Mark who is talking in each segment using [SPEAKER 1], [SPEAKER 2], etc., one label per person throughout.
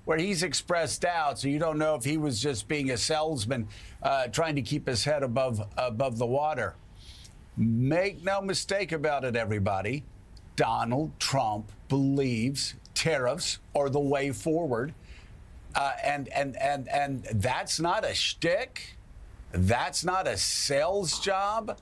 [SPEAKER 1] where he's expressed doubt. So you don't know if he was just being a salesman trying to keep his head above the water. Make no mistake about it, everybody. Donald Trump believes tariffs are the way forward. And that's not a shtick. That's not a sales job.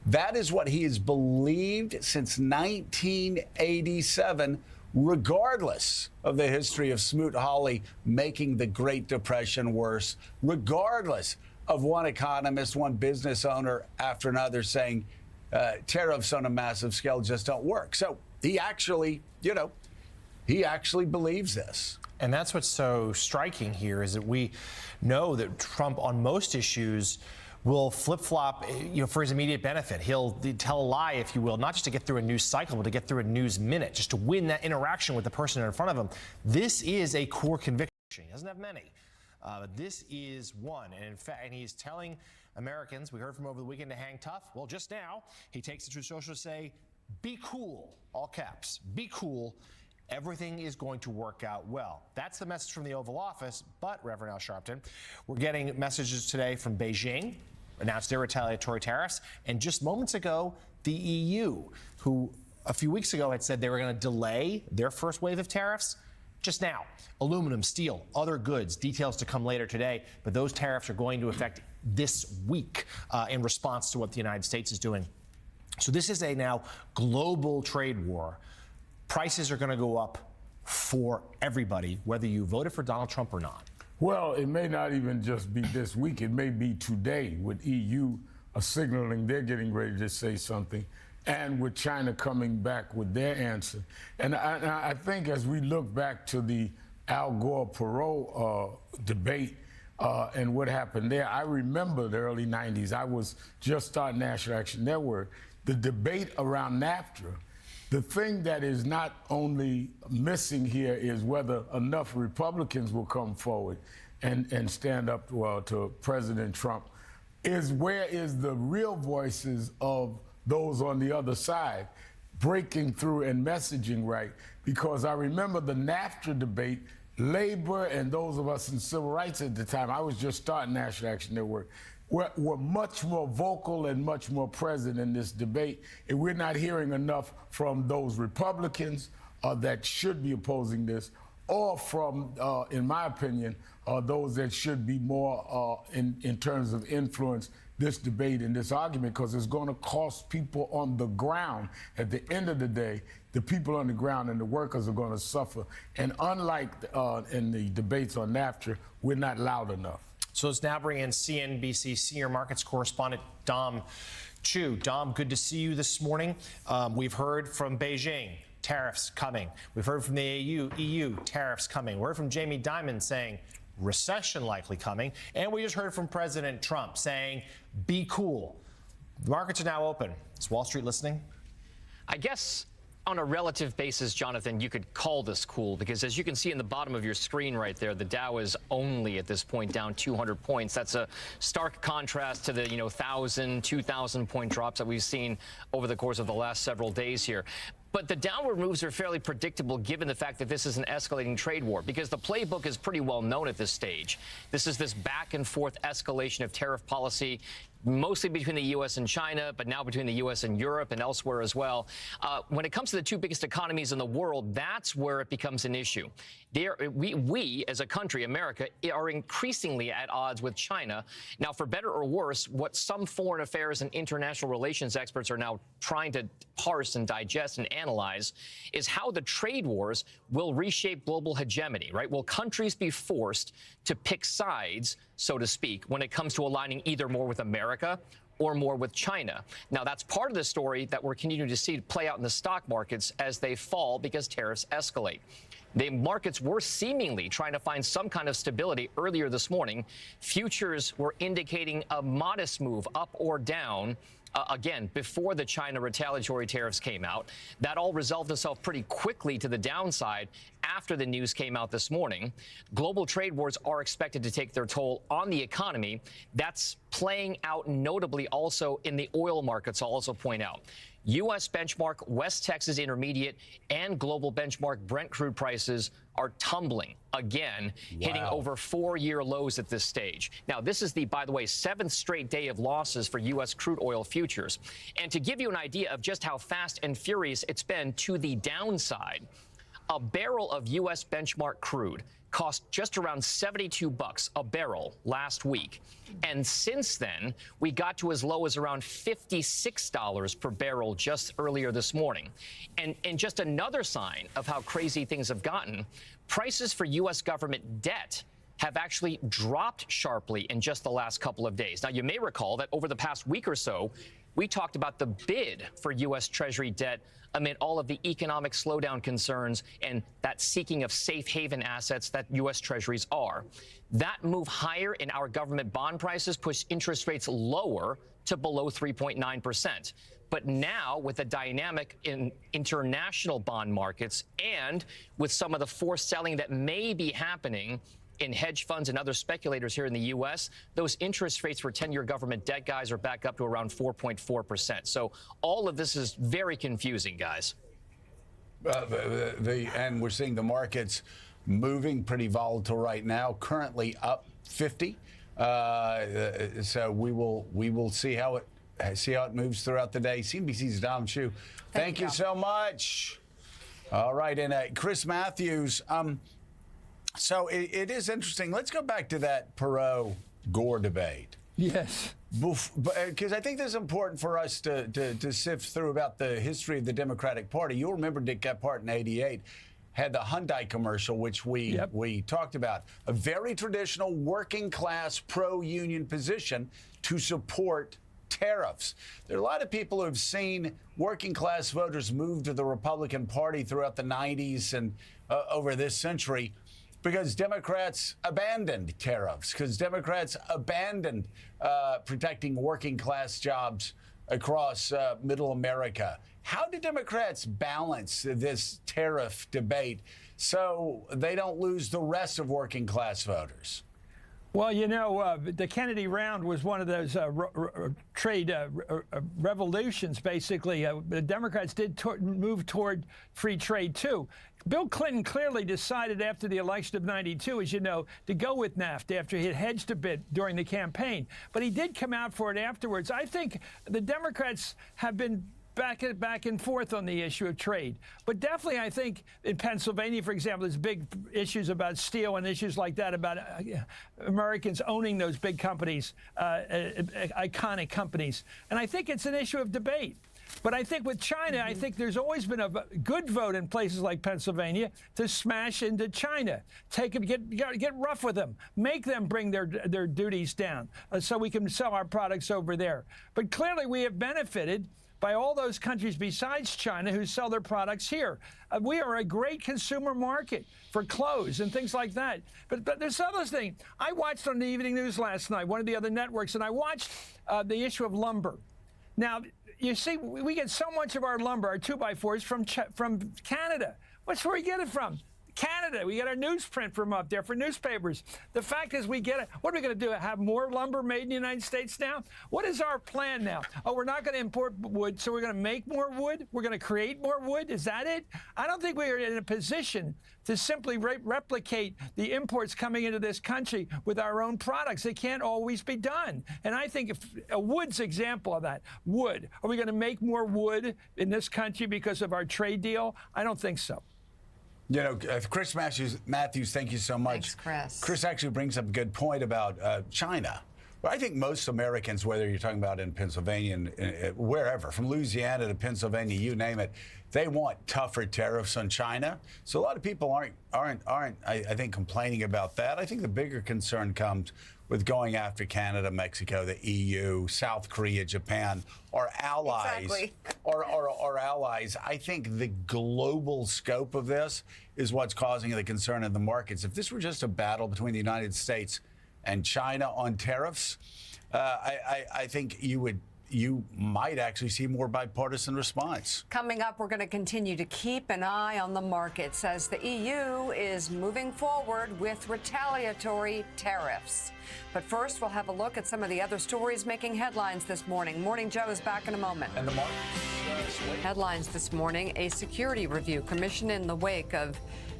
[SPEAKER 1] That is what he has believed since 1987, regardless of the history of Smoot-Hawley making the Great Depression worse, regardless of one economist, one business owner after another saying tariffs on a massive scale just don't work. So he actually, he actually believes this.
[SPEAKER 2] And that's what's so striking here is that we know that Trump on most issues will flip-flop, for his immediate benefit. He'll tell a lie, if you will, not just to get through a news cycle, but to get through a news minute, just to win that interaction with the person in front of him. This is a core conviction. He doesn't have many. This is one. And in fact, he's telling Americans, we heard from over the weekend, to hang tough. Well, just now, he takes the Truth Social to say, be cool, all caps, be cool. Everything is going to work out well. That's the message from the Oval Office. But, Reverend Al Sharpton, we're getting messages today from Beijing, announced their retaliatory tariffs. And just moments ago, the EU, who a few weeks ago had said they were going to delay their first wave of tariffs. Just now, aluminum, steel, other goods, details to come later today. But those tariffs are going to affect this week in response to what the United States is doing. So this is a now global trade war. Prices are going to go up for everybody, whether you voted for Donald Trump or not.
[SPEAKER 3] Well, it may not even just be this week. It may be today with EU signaling they're getting ready to say something, and with China coming back with their answer. And I think as we look back to the Al Gore-Perot debate and what happened there, I remember the early 90s. I was just starting National Action Network. The debate around NAFTA. The thing that is not only missing here is whether enough Republicans will come forward and stand up to President Trump, is where is the real voices of those on the other side breaking through and messaging right? Because I remember the NAFTA debate, labor and those of us in civil rights at the time, I was just starting National Action Network, were much more vocal and much more present in this debate. And we're not hearing enough from those Republicans that should be opposing this, or from, in my opinion, those that should be more in terms of influence this debate and this argument, because it's going to cost people on the ground. At the end of the day, the people on the ground and the workers are going to suffer. And unlike in the debates on NAFTA, we're not loud enough.
[SPEAKER 2] So let's now bring in CNBC senior markets correspondent Dom Chu. Dom, good to see you this morning. We've heard from Beijing, tariffs coming. We've heard from the EU, tariffs coming. We heard from Jamie Dimon saying recession likely coming. And we just heard from President Trump saying, be cool. The markets are now open. Is Wall Street listening?
[SPEAKER 4] I guess on a relative basis, Jonathan, you could call this cool, because as you can see in the bottom of your screen right there, the Dow is only at this point down 200 points. That's a stark contrast to the 1,000, 2,000 point drops that we've seen over the course of the last several days here. But the downward moves are fairly predictable given the fact that this is an escalating trade war, because the playbook is pretty well known at this stage. This is this back and forth escalation of tariff policy, mostly between the U.S. and China, but now between the U.S. and Europe and elsewhere as well. When it comes to the two biggest economies in the world, that's where it becomes an issue. We, as a country, America, are increasingly at odds with China. Now, for better or worse, what some foreign affairs and international relations experts are now trying to parse and digest and analyze is how the trade wars will reshape global hegemony, right? Will countries be forced to pick sides, so to speak, when it comes to aligning either more with America or more with China? Now, that's part of the story that we're continuing to see play out in the stock markets as they fall because tariffs escalate. The markets were seemingly trying to find some kind of stability earlier this morning. Futures were indicating a modest move up or down. Again, before the China retaliatory tariffs came out. That all resolved itself pretty quickly to the downside after the news came out this morning. Global trade wars are expected to take their toll on the economy. That's playing out notably also in the oil markets, I'll also point out. U.S. benchmark West Texas Intermediate and global benchmark Brent crude prices are tumbling again, hitting over 4-year lows at this stage. Now, this is the, by the way, 7th straight day of losses for U.S. crude oil futures. And to give you an idea of just how fast and furious it's been to the downside, a barrel of U.S. benchmark crude cost just around $72 a barrel last week. And since then, we got to as low as around $56 per barrel just earlier this morning. And just another sign of how crazy things have gotten, prices for U.S. government debt have actually dropped sharply in just the last couple of days. Now, you may recall that over the past week or so, we talked about the bid for U.S. Treasury debt amid all of the economic slowdown concerns and that seeking of safe haven assets that U.S. Treasuries are. That move higher in our government bond prices pushed interest rates lower to below 3.9%. But now, with the dynamic in international bond markets and with some of the forced selling that may be happening in hedge funds and other speculators here in the U.S., those interest rates for 10-year government debt, guys, are back up to around 4.4%. So all of this is very confusing, guys.
[SPEAKER 1] And we're seeing the markets moving pretty volatile right now, currently up 50. So we will see how it moves throughout the day. CNBC's Dom Chu, thank you so much. All right, and Chris Matthews. So it is interesting. Let's go back to that Perot-Gore debate.
[SPEAKER 5] Yes.
[SPEAKER 1] Because I think this is important for us to sift through about the history of the Democratic Party. You'll remember Dick Gephardt in '88 had the Hyundai commercial, which we talked about. A very traditional working class pro-union position to support tariffs. There are a lot of people who have seen working class voters move to the Republican Party throughout the 90s and over this century, because Democrats abandoned tariffs, because Democrats abandoned protecting working class jobs across middle America. How do Democrats balance this tariff debate so they don't lose the rest of working class voters?
[SPEAKER 5] Well, you know, the Kennedy round was one of those trade revolutions, basically. The Democrats did move toward free trade, too. Bill Clinton clearly decided after the election of '92, as you know, to go with NAFTA after he had hedged a bit during the campaign. But he did come out for it afterwards. I think the Democrats have been back and forth on the issue of trade. But definitely, I think in Pennsylvania, for example, there's big issues about steel and issues like that about Americans owning those big companies, iconic companies. And I think it's an issue of debate. But I think with China, I think there's always been a good vote in places like Pennsylvania to smash into China, take them, get rough with them, make them bring their duties down so we can sell our products over there. But clearly, we have benefited by all those countries besides China who sell their products here. We are a great consumer market for clothes and things like that. But there's other thing. I watched on the evening news last night, one of the other networks, and I watched the issue of lumber. Now, you see, we get so much of our lumber, our 2x4s, from Canada. What's where we get it from? Canada. We get our newsprint from up there for newspapers. The fact is we get it. What are we going to do? Have more lumber made in the United States now? What is our plan now? Oh, we're not going to import wood, so we're going to make more wood? We're going to create more wood? Is that it? I don't think we are in a position to simply replicate the imports coming into this country with our own products. It can't always be done. And I think if a wood's example of that, wood. Are we going to make more wood in this country because of our trade deal? I don't think so.
[SPEAKER 1] You know, Chris Matthews, thank you so much.
[SPEAKER 6] Thanks, Chris.
[SPEAKER 1] Chris actually brings up a good point about China. Well, I think most Americans, whether you're talking about in Pennsylvania and wherever, from Louisiana to Pennsylvania, you name it, they want tougher tariffs on China. So a lot of people aren't I think, complaining about that. I think the bigger concern comes with going after Canada, Mexico, the EU, South Korea, Japan, our allies.
[SPEAKER 6] Exactly.
[SPEAKER 1] Our allies. I think the global scope of this is what's causing the concern in the markets. If this were just a battle between the United States and China on tariffs, I think you would you might actually see more bipartisan response.
[SPEAKER 6] Coming up, we're going to continue to keep an eye on the markets as the EU is moving forward with retaliatory tariffs. But first, we'll have a look at some of the other stories making headlines this morning. Morning Joe is back in a moment.
[SPEAKER 1] And the markets.
[SPEAKER 6] Headlines this morning, a security review commissioned in the wake of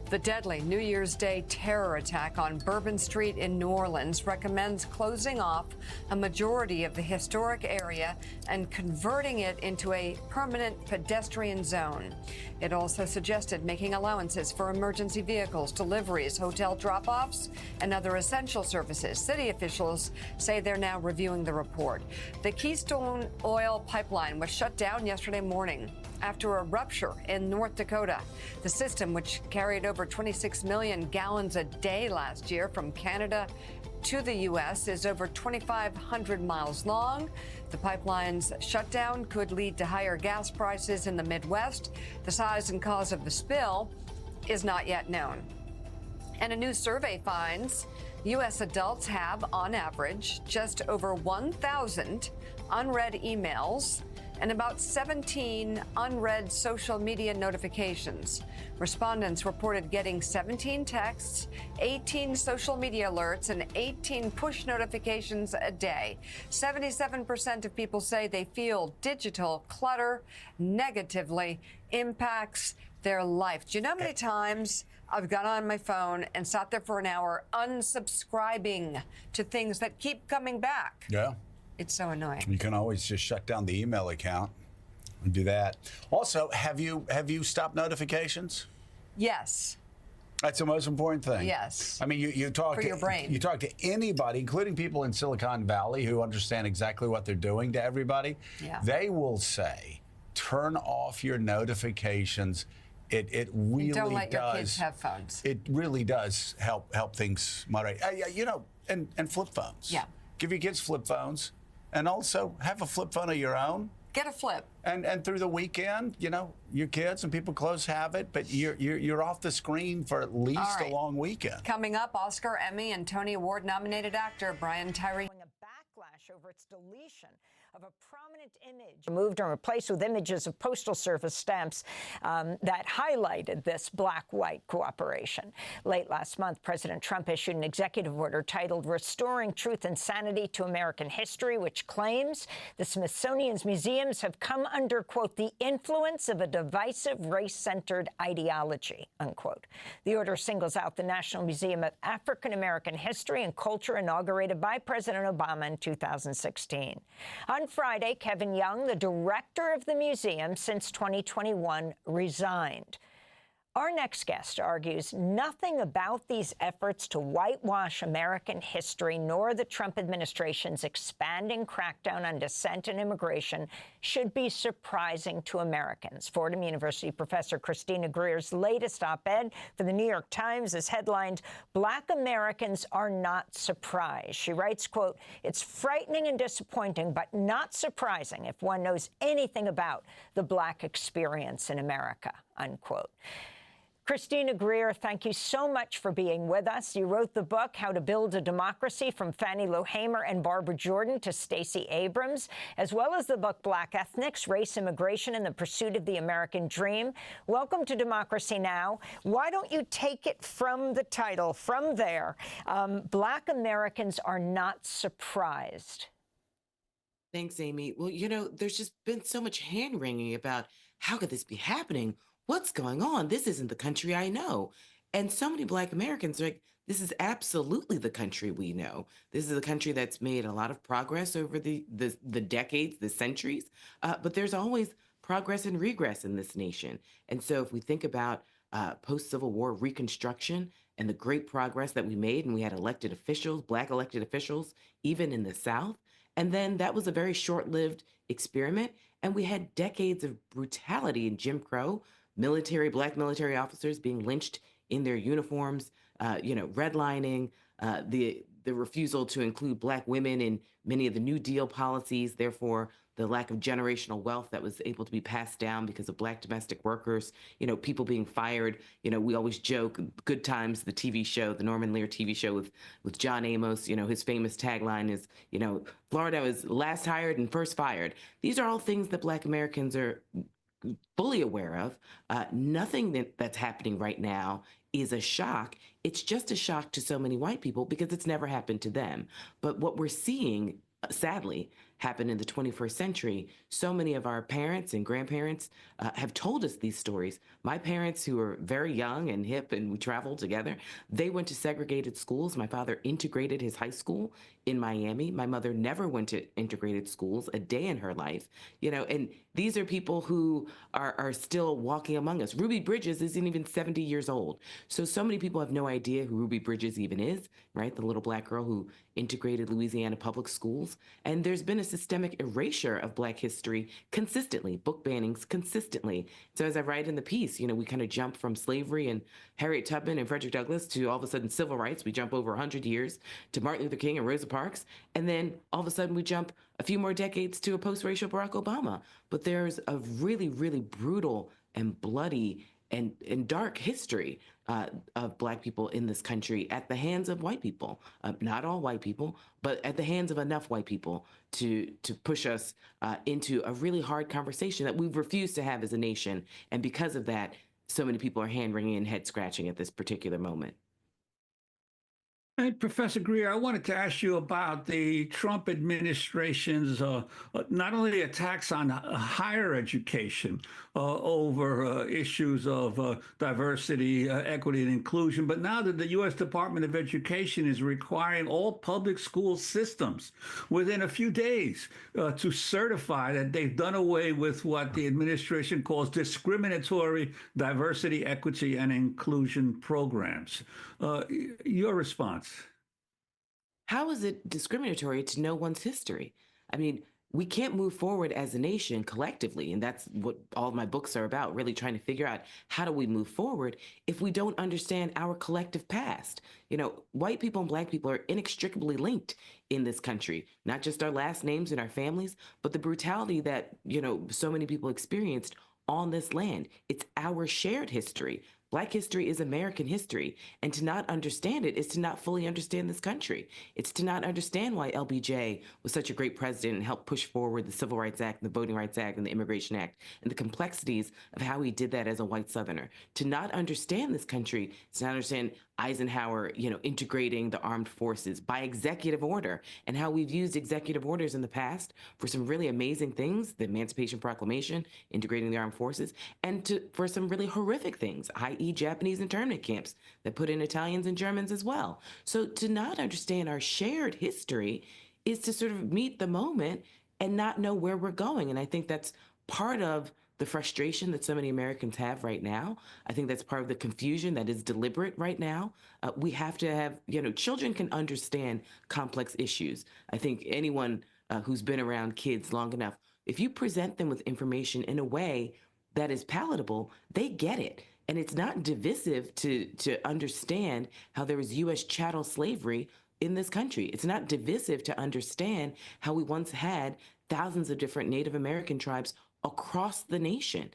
[SPEAKER 6] the deadly New Year's Day terror attack on Bourbon Street in New Orleans recommends closing off a majority of the historic area and converting it into a permanent pedestrian zone. It also suggested making allowances for emergency vehicles, deliveries, hotel drop-offs, and other essential services. City officials say they're now reviewing the report. The Keystone Oil Pipeline was shut down yesterday morning after a rupture in North Dakota. The system, which carried over 26 million gallons a day last year from Canada to the U.S., is over 2,500 miles long. The pipeline's shutdown could lead to higher gas prices in the Midwest. The size and cause of the spill is not yet known. And a new survey finds U.S. adults have, on average, just over 1,000 unread emails and about 17 unread social media notifications. Respondents reported getting 17 texts, 18 social media alerts, and 18 push notifications a day. 77% of people say they feel digital clutter negatively impacts their life. Do you know how many times I've got on my phone and sat there for an hour unsubscribing to things that keep coming back?
[SPEAKER 1] Yeah.
[SPEAKER 6] It's so annoying.
[SPEAKER 1] You can always just shut down the email account and do that. Also, have you stopped notifications?
[SPEAKER 6] Yes.
[SPEAKER 1] That's the most important thing.
[SPEAKER 6] Yes.
[SPEAKER 1] I mean, you talk
[SPEAKER 6] For
[SPEAKER 1] to
[SPEAKER 6] your brain.
[SPEAKER 1] You talk to anybody, including people in Silicon Valley who understand exactly what they're doing to everybody.
[SPEAKER 6] Yeah.
[SPEAKER 1] They will say, turn off your notifications. It really
[SPEAKER 6] Don't let
[SPEAKER 1] does.
[SPEAKER 6] your kids have phones.
[SPEAKER 1] It really does help things moderate. You know, and flip phones.
[SPEAKER 6] Yeah.
[SPEAKER 1] Give your kids flip phones. And also have a flip phone of your own.
[SPEAKER 6] Get a flip.
[SPEAKER 1] And through the weekend, you know, your kids and people close have it, but you're off the screen for at least a long weekend.
[SPEAKER 6] Coming up, Oscar, Emmy, and Tony Award nominated actor Brian Tyree.
[SPEAKER 7] A backlash over its deletion of a prominent image removed and replaced with images of Postal Service stamps that highlighted this black-white cooperation. Late last month, President Trump issued an executive order titled Restoring Truth and Sanity to American History, which claims the Smithsonian's museums have come under, quote, the influence of a divisive race-centered ideology, unquote. The order singles out the National Museum of African American History and Culture, inaugurated by President Obama in 2016. On Friday, Kevin Young, the director of the museum since 2021, resigned. Our next guest argues nothing about these efforts to whitewash American history nor the Trump administration's expanding crackdown on dissent and immigration should be surprising to Americans. Fordham University professor Christina Greer's latest op-ed for the New York Times is headlined, Black Americans Are Not Surprised. She writes, quote, it's frightening and disappointing, but not surprising if one knows anything about the Black experience in America, unquote. Christina Greer, thank you so much for being with us. You wrote the book, How to Build a Democracy, from Fannie Lou Hamer and Barbara Jordan to Stacey Abrams, as well as the book, Black Ethnics, Race, Immigration, and the Pursuit of the American Dream. Welcome to Democracy Now! Why don't you take it from the title, from there? Black Americans Are Not Surprised.
[SPEAKER 8] Thanks, Amy. Well, you know, there's just been so much hand-wringing about how could this be happening? What's going on? This isn't the country I know. And so many Black Americans are like, this is absolutely the country we know. This is a country that's made a lot of progress over the decades, the centuries, but there's always progress and regress in this nation. And so if we think about post-Civil War Reconstruction and the great progress that we made, and we had elected officials, Black elected officials, even in the South, and then that was a very short-lived experiment, and we had decades of brutality in Jim Crow, Black military officers being lynched in their uniforms, redlining, the refusal to include Black women in many of the New Deal policies, therefore the lack of generational wealth that was able to be passed down because of Black domestic workers, people being fired. We always joke, Good Times, the TV show, the Norman Lear TV show with John Amos, his famous tagline is, Florida was last hired and first fired. These are all things that Black Americans are fully aware of. Nothing that's happening right now is a shock. It's just a shock to so many white people because it's never happened to them. But what we're seeing, sadly, happen in the 21st century, so many of our parents and grandparents have told us these stories. My parents, who were very young and hip and we traveled together, they went to segregated schools. My father integrated his high school in Miami. My mother never went to integrated schools a day in her life. And these are people who are still walking among us. Ruby Bridges isn't even 70 years old. So many people have no idea who Ruby Bridges even is, right? The little Black girl who integrated Louisiana public schools. And there's been a systemic erasure of Black history consistently, book bannings consistently. So as I write in the piece, we kind of jump from slavery and Harriet Tubman and Frederick Douglass to all of a sudden civil rights. We jump over 100 years to Martin Luther King and Rosa Parks. And then all of a sudden we jump a few more decades to a post-racial Barack Obama. But there's a really, really brutal and bloody and dark history of Black people in this country at the hands of white people. Not all white people, but at the hands of enough white people to push us into a really hard conversation that we've refused to have as a nation. And because of that, so many people are hand-wringing and head-scratching at this particular moment.
[SPEAKER 9] And Professor Greer, I wanted to ask you about the Trump administration's not only attacks on higher education over issues of diversity, equity, and inclusion, but now that the U.S. Department of Education is requiring all public school systems within a few days to certify that they've done away with what the administration calls discriminatory diversity, equity, and inclusion programs. Your response?
[SPEAKER 8] How is it discriminatory to know one's history? I mean, we can't move forward as a nation collectively, and that's what all of my books are about, really trying to figure out how do we move forward if we don't understand our collective past. White people and Black people are inextricably linked in this country, not just our last names and our families, but the brutality that, so many people experienced on this land. It's our shared history. Black history is American history, and to not understand it is to not fully understand this country. It's to not understand why LBJ was such a great president and helped push forward the Civil Rights Act, the Voting Rights Act, and the Immigration Act, and the complexities of how he did that as a white Southerner. To not understand this country is to not understand Eisenhower, integrating the armed forces by executive order, and how we've used executive orders in the past for some really amazing things, the Emancipation Proclamation, integrating the armed forces, and for some really horrific things, i.e. Japanese internment camps that put in Italians and Germans as well. So to not understand our shared history is to sort of meet the moment and not know where we're going. And I think that's part of the frustration that so many Americans have right now. I think that's part of the confusion that is deliberate right now. We have to have, children can understand complex issues. I think anyone who's been around kids long enough, if you present them with information in a way that is palatable, they get it. And it's not divisive to understand how there was U.S. chattel slavery in this country. It's not divisive to understand how we once had thousands of different Native American tribes across the nation.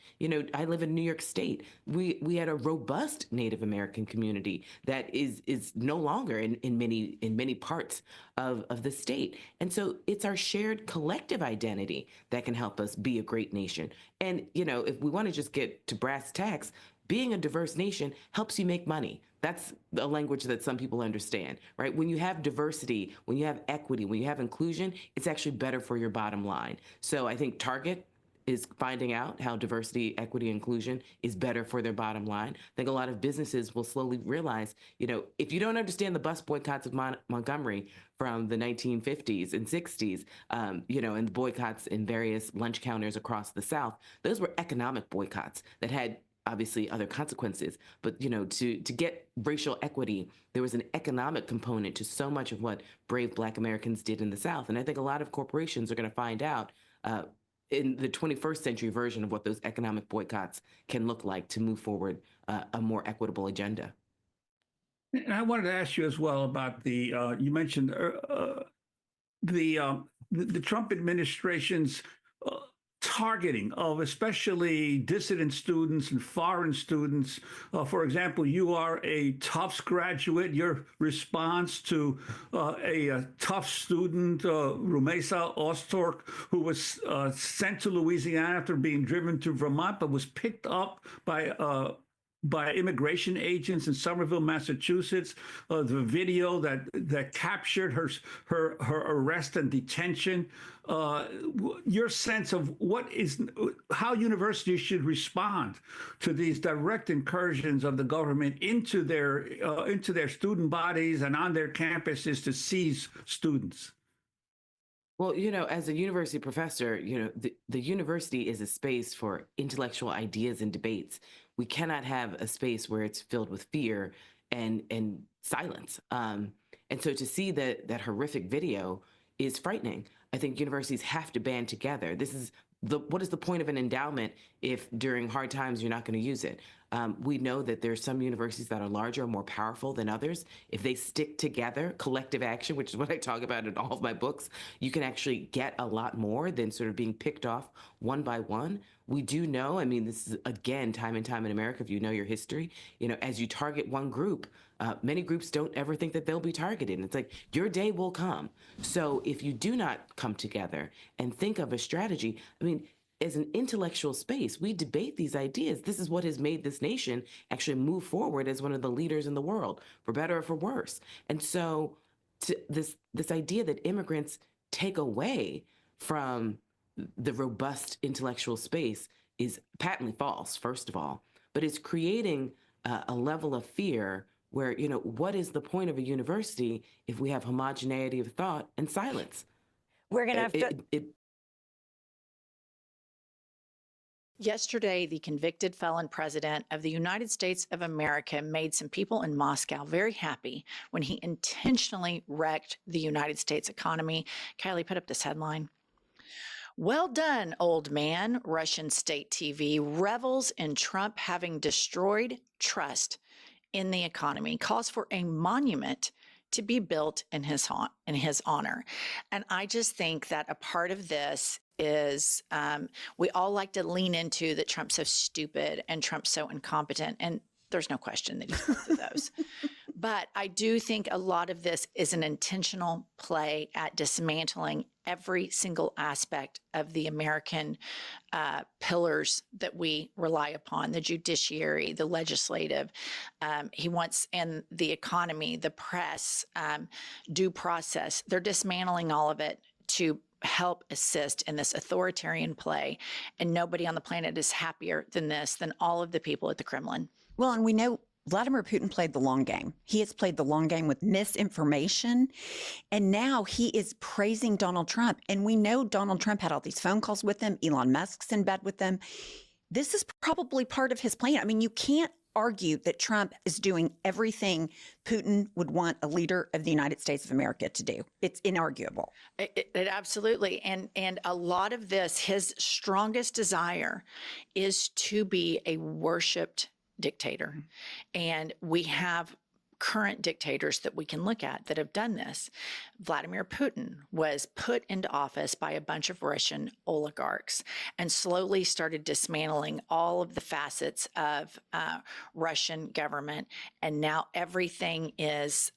[SPEAKER 8] I live in New York State. We had a robust Native American community that is no longer in many parts of the state. And so it's our shared collective identity that can help us be a great nation. And, if we want to just get to brass tacks, being a diverse nation helps you make money. That's a language that some people understand, right? When you have diversity, when you have equity, when you have inclusion, it's actually better for your bottom line. So I think Target is finding out how diversity, equity, inclusion is better for their bottom line. I think a lot of businesses will slowly realize, if you don't understand the bus boycotts of Montgomery from the 1950s and 60s, and the boycotts in various lunch counters across the South, those were economic boycotts that had obviously other consequences. But, to get racial equity, there was an economic component to so much of what brave Black Americans did in the South. And I think a lot of corporations are going to find out in the 21st century version of what those economic boycotts can look like to move forward a more equitable agenda.
[SPEAKER 9] And I wanted to ask you as well about the you mentioned the Trump administration's targeting of especially dissident students and foreign students. For example, you are a Tufts graduate. Your response to a Tufts student, Rumeysa Ozturk, who was sent to Louisiana after being driven to Vermont, but was picked up by immigration agents in Somerville, Massachusetts. The video that captured her arrest and detention. Your sense of how universities should respond to these direct incursions of the government into their student bodies and on their campuses to seize students.
[SPEAKER 8] Well, as a university professor, the university is a space for intellectual ideas and debates. We cannot have a space where it's filled with fear and silence. And so to see that horrific video is frightening. I think universities have to band together. What is the point of an endowment if during hard times you're not going to use it? We know that there's some universities that are larger, more powerful than others. If they stick together, collective action, which is what I talk about in all of my books, you can actually get a lot more than sort of being picked off one by one. We do know, this is, again, time and time in America, if you know your history, as you target one group, many groups don't ever think that they'll be targeted. And it's like, your day will come. So if you do not come together and think of a strategy, as an intellectual space, we debate these ideas. This is what has made this nation actually move forward as one of the leaders in the world, for better or for worse. And so this idea that immigrants take away from the robust intellectual space is patently false, first of all, but it's creating a level of fear where, what is the point of a university if we have homogeneity of thought and silence?
[SPEAKER 7] We're going to have to...
[SPEAKER 10] Yesterday, the convicted felon president of the United States of America made some people in Moscow very happy when he intentionally wrecked the United States economy. Kylie, put up this headline. Well done, old man, Russian state TV revels in Trump having destroyed trust in the economy, calls for a monument to be built in his honor. And I just think that a part of this is we all like to lean into that Trump's so stupid and Trump's so incompetent. And there's no question that he's both of those. But I do think a lot of this is an intentional play at dismantling every single aspect of the American pillars that we rely upon, the judiciary, the legislative. He wants, and the economy, the press, due process. They're dismantling all of it to help assist in this authoritarian play. And nobody on the planet is happier than all of the people at the Kremlin.
[SPEAKER 11] Well, and we know Vladimir Putin played the long game. He has played the long game with misinformation. And now he is praising Donald Trump. And we know Donald Trump had all these phone calls with him. Elon Musk's in bed with them. This is probably part of his plan. You can't argue that Trump is doing everything Putin would want a leader of the United States of America to do. It's inarguable.
[SPEAKER 10] It absolutely. And a lot of this, his strongest desire is to be a worshipped dictator. And we have current dictators that we can look at that have done this. Vladimir Putin was put into office by a bunch of Russian oligarchs and slowly started dismantling all of the facets of Russian government. And now everything is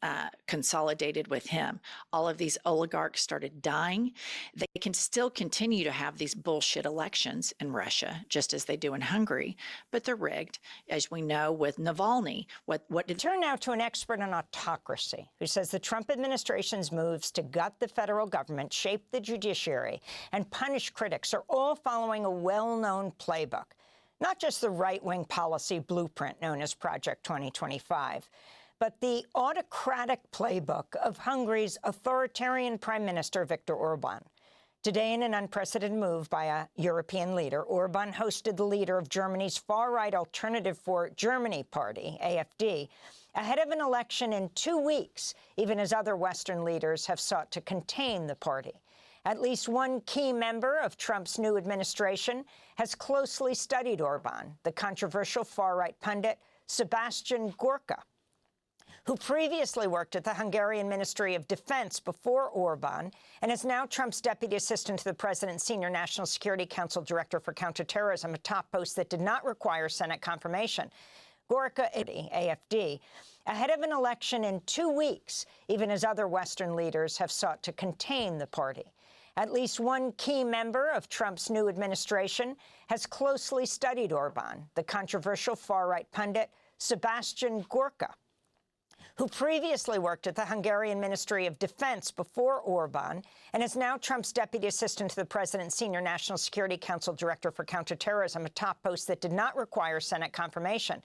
[SPEAKER 10] consolidated with him. All of these oligarchs started dying. They can still continue to have these bullshit elections in Russia, just as they do in Hungary, but they're rigged, as we know with Navalny. What did
[SPEAKER 7] turn now to an expert on autocracy who says the Trump administration's moves to gut the federal government, shape the judiciary, and punish critics are all following a well-known playbook, not just the right-wing policy blueprint known as Project 2025, but the autocratic playbook of Hungary's authoritarian Prime Minister Viktor Orban. Today, in an unprecedented move by a European leader, Orban hosted the leader of Germany's far-right Alternative for Germany party, AfD, ahead of an election in 2 weeks, even as other Western leaders have sought to contain the party. At least one key member of Trump's new administration has closely studied Orban, the controversial far-right pundit Sebastian Gorka, who previously worked at the Hungarian Ministry of Defense before Orban and is now Trump's deputy assistant to the president's senior National Security Council director for counterterrorism, a top post that did not require Senate confirmation. Gorka, AFD, ahead of an election in 2 weeks, even as other Western leaders have sought to contain the party. At least one key member of Trump's new administration has closely studied Orban, the controversial far-right pundit Sebastian Gorka, who previously worked at the Hungarian Ministry of Defense before Orban and is now Trump's deputy assistant to the president's senior National Security Council director for counterterrorism, a top post that did not require Senate confirmation.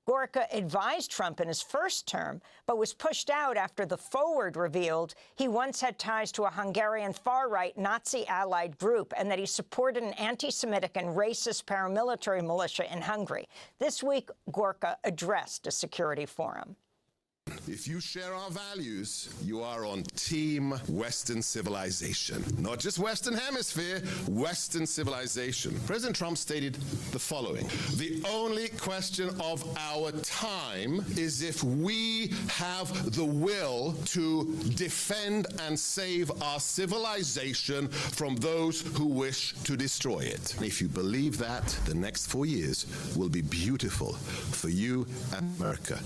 [SPEAKER 7] Gorka advised Trump in his first term, but was pushed out after the Forward revealed he once had ties to a Hungarian far-right Nazi-allied group and that he supported an anti-Semitic and racist paramilitary militia in Hungary. This week, Gorka addressed a security forum.
[SPEAKER 12] If you share our values, you are on Team Western Civilization. Not just Western Hemisphere, Western Civilization. President Trump stated the following: the only question of our time is if we have the will to defend and save our civilization from those who wish to destroy it. If you believe that, the next 4 years will be beautiful for you and America.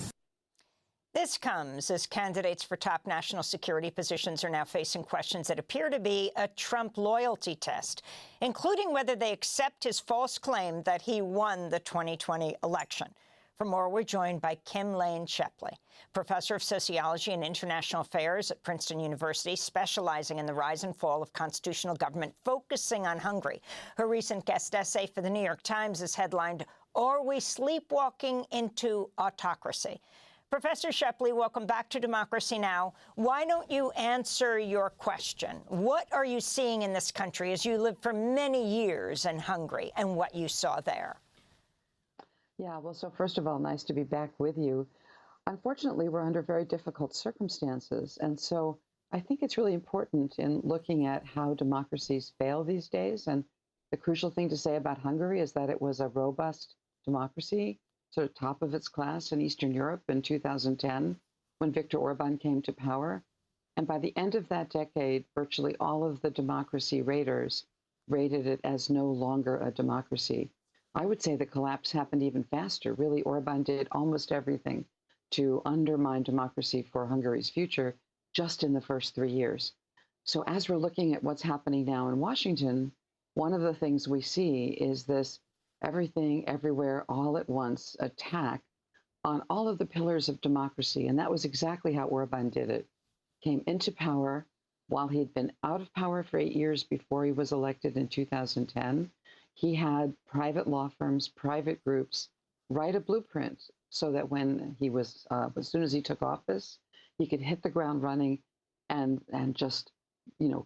[SPEAKER 7] This comes as candidates for top national security positions are now facing questions that appear to be a Trump loyalty test, including whether they accept his false claim that he won the 2020 election. For more, we're joined by Kim Lane Shepley, professor of sociology and international affairs at Princeton University, specializing in the rise and fall of constitutional government, focusing on Hungary. Her recent guest essay for the New York Times is headlined, "Are We Sleepwalking into Autocracy?" Professor Shepley, welcome back to Democracy Now! Why don't you answer your question? What are you seeing in this country as you lived for many years in Hungary and what you saw there?
[SPEAKER 13] Yeah, well, so first of all, nice to be back with you. Unfortunately, we're under very difficult circumstances. And so I think it's really important in looking at how democracies fail these days. And the crucial thing to say about Hungary is that it was a robust democracy, sort of top of its class in Eastern Europe in 2010 when Viktor Orban came to power. And by the end of that decade, virtually all of the democracy raters rated it as no longer a democracy. I would say the collapse happened even faster. Really, Orban did almost everything to undermine democracy for Hungary's future just in the first 3 years. So as we're looking at what's happening now in Washington, one of the things we see is this everything, everywhere, all at once attack on all of the pillars of democracy. And that was exactly how Orban did it. Came into power while he'd been out of power for 8 years before he was elected in 2010. He had private law firms, private groups write a blueprint so that when he was, as soon as he took office, he could hit the ground running and just,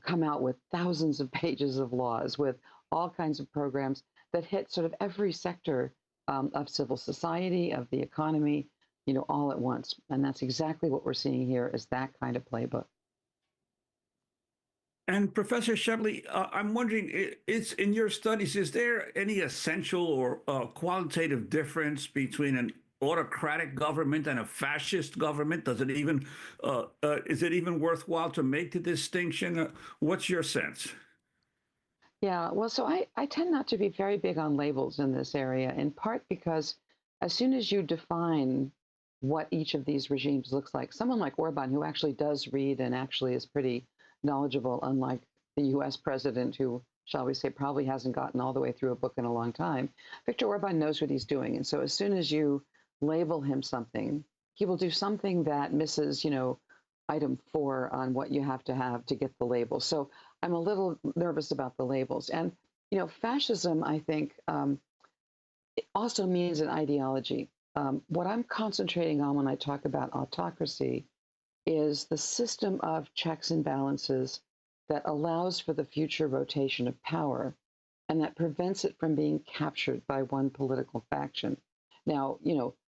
[SPEAKER 13] come out with thousands of pages of laws with all kinds of programs that hit sort of every sector of civil society, of the economy, all at once. And that's exactly what we're seeing here is that kind of playbook.
[SPEAKER 9] And Professor Shepley, I'm wondering, it's in your studies, is there any essential or qualitative difference between an autocratic government and a fascist government? Does it even, is it even worthwhile to make the distinction? What's your sense?
[SPEAKER 13] Yeah, well, so I tend not to be very big on labels in this area, in part because as soon as you define what each of these regimes looks like, someone like Orban, who actually does read and actually is pretty knowledgeable, unlike the US president, who, shall we say, probably hasn't gotten all the way through a book in a long time, Viktor Orban knows what he's doing. And so as soon as you label him something, he will do something that misses, item 4 on what you have to get the label. So I'm a little nervous about the labels. And, fascism, I think, it also means an ideology. What I'm concentrating on when I talk about autocracy is the system of checks and balances that allows for the future rotation of power and that prevents it from being captured by one political faction. Now,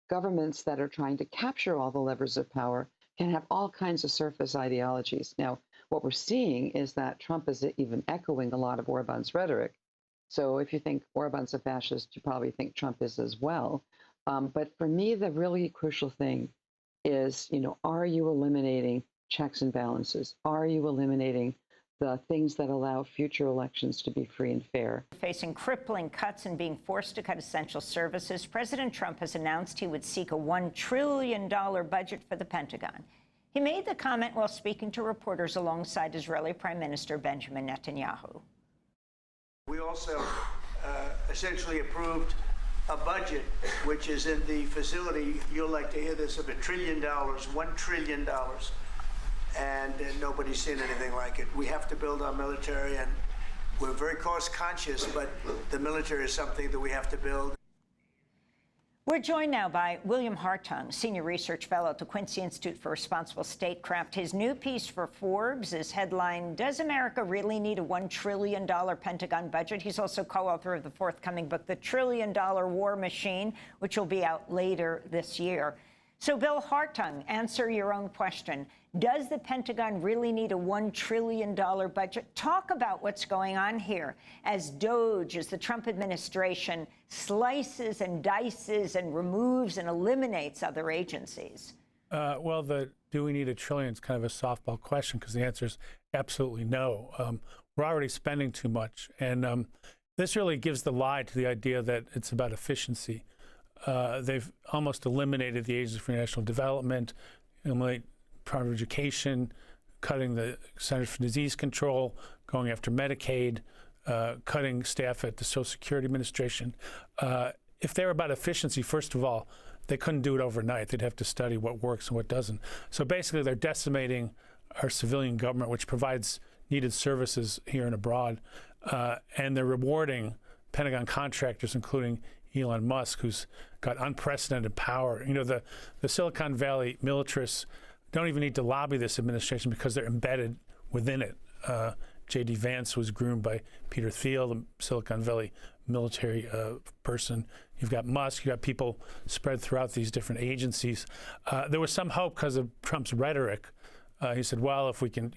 [SPEAKER 13] governments that are trying to capture all the levers of power can have all kinds of surface ideologies. Now, what we're seeing is that Trump is even echoing a lot of Orban's rhetoric. So if you think Orban's a fascist, you probably think Trump is as well. But for me, the really crucial thing is, are you eliminating checks and balances? Are you eliminating the things that allow future elections to be free and fair?
[SPEAKER 7] Facing crippling cuts and being forced to cut essential services, President Trump has announced he would seek a $1 trillion budget for the Pentagon. He made the comment while speaking to reporters alongside Israeli Prime Minister Benjamin Netanyahu.
[SPEAKER 14] We also essentially approved a budget which is in the facility, you'll like to hear this, of $1 trillion, $1 trillion. And nobody's seen anything like it. We have to build our military, and we're very cost conscious, but the military is something that we have to build.
[SPEAKER 7] We're joined now by William Hartung, Senior Research Fellow at the Quincy Institute for Responsible Statecraft. His new piece for Forbes is headlined, Does America Really Need a $1 Trillion Pentagon Budget? He's also co-author of the forthcoming book, The $1 Trillion War Machine, which will be out later this year. So, Bill Hartung, answer your own question. Does the Pentagon really need a $1 trillion budget? Talk about what's going on here as DOGE, as the Trump administration slices and dices and removes and eliminates other agencies.
[SPEAKER 15] Well, do we need $1 trillion is kind of a softball question, because the answer is absolutely no. We're already spending too much. And this really gives the lie to the idea that it's about efficiency. They've almost eliminated the Agency for International Development, eliminate private education, cutting the Centers for Disease Control, going after Medicaid, cutting staff at the Social Security Administration. If they were about efficiency, first of all, they couldn't do it overnight. They'd have to study what works and what doesn't. So basically, they're decimating our civilian government, which provides needed services here and abroad, and they're rewarding Pentagon contractors, including Elon Musk, who's got unprecedented power. The Silicon Valley militarists don't even need to lobby this administration because they're embedded within it. J.D. Vance was groomed by Peter Thiel, the Silicon Valley military person. You've got Musk, you've got people spread throughout these different agencies. There was some hope because of Trump's rhetoric. He said, well, if we can,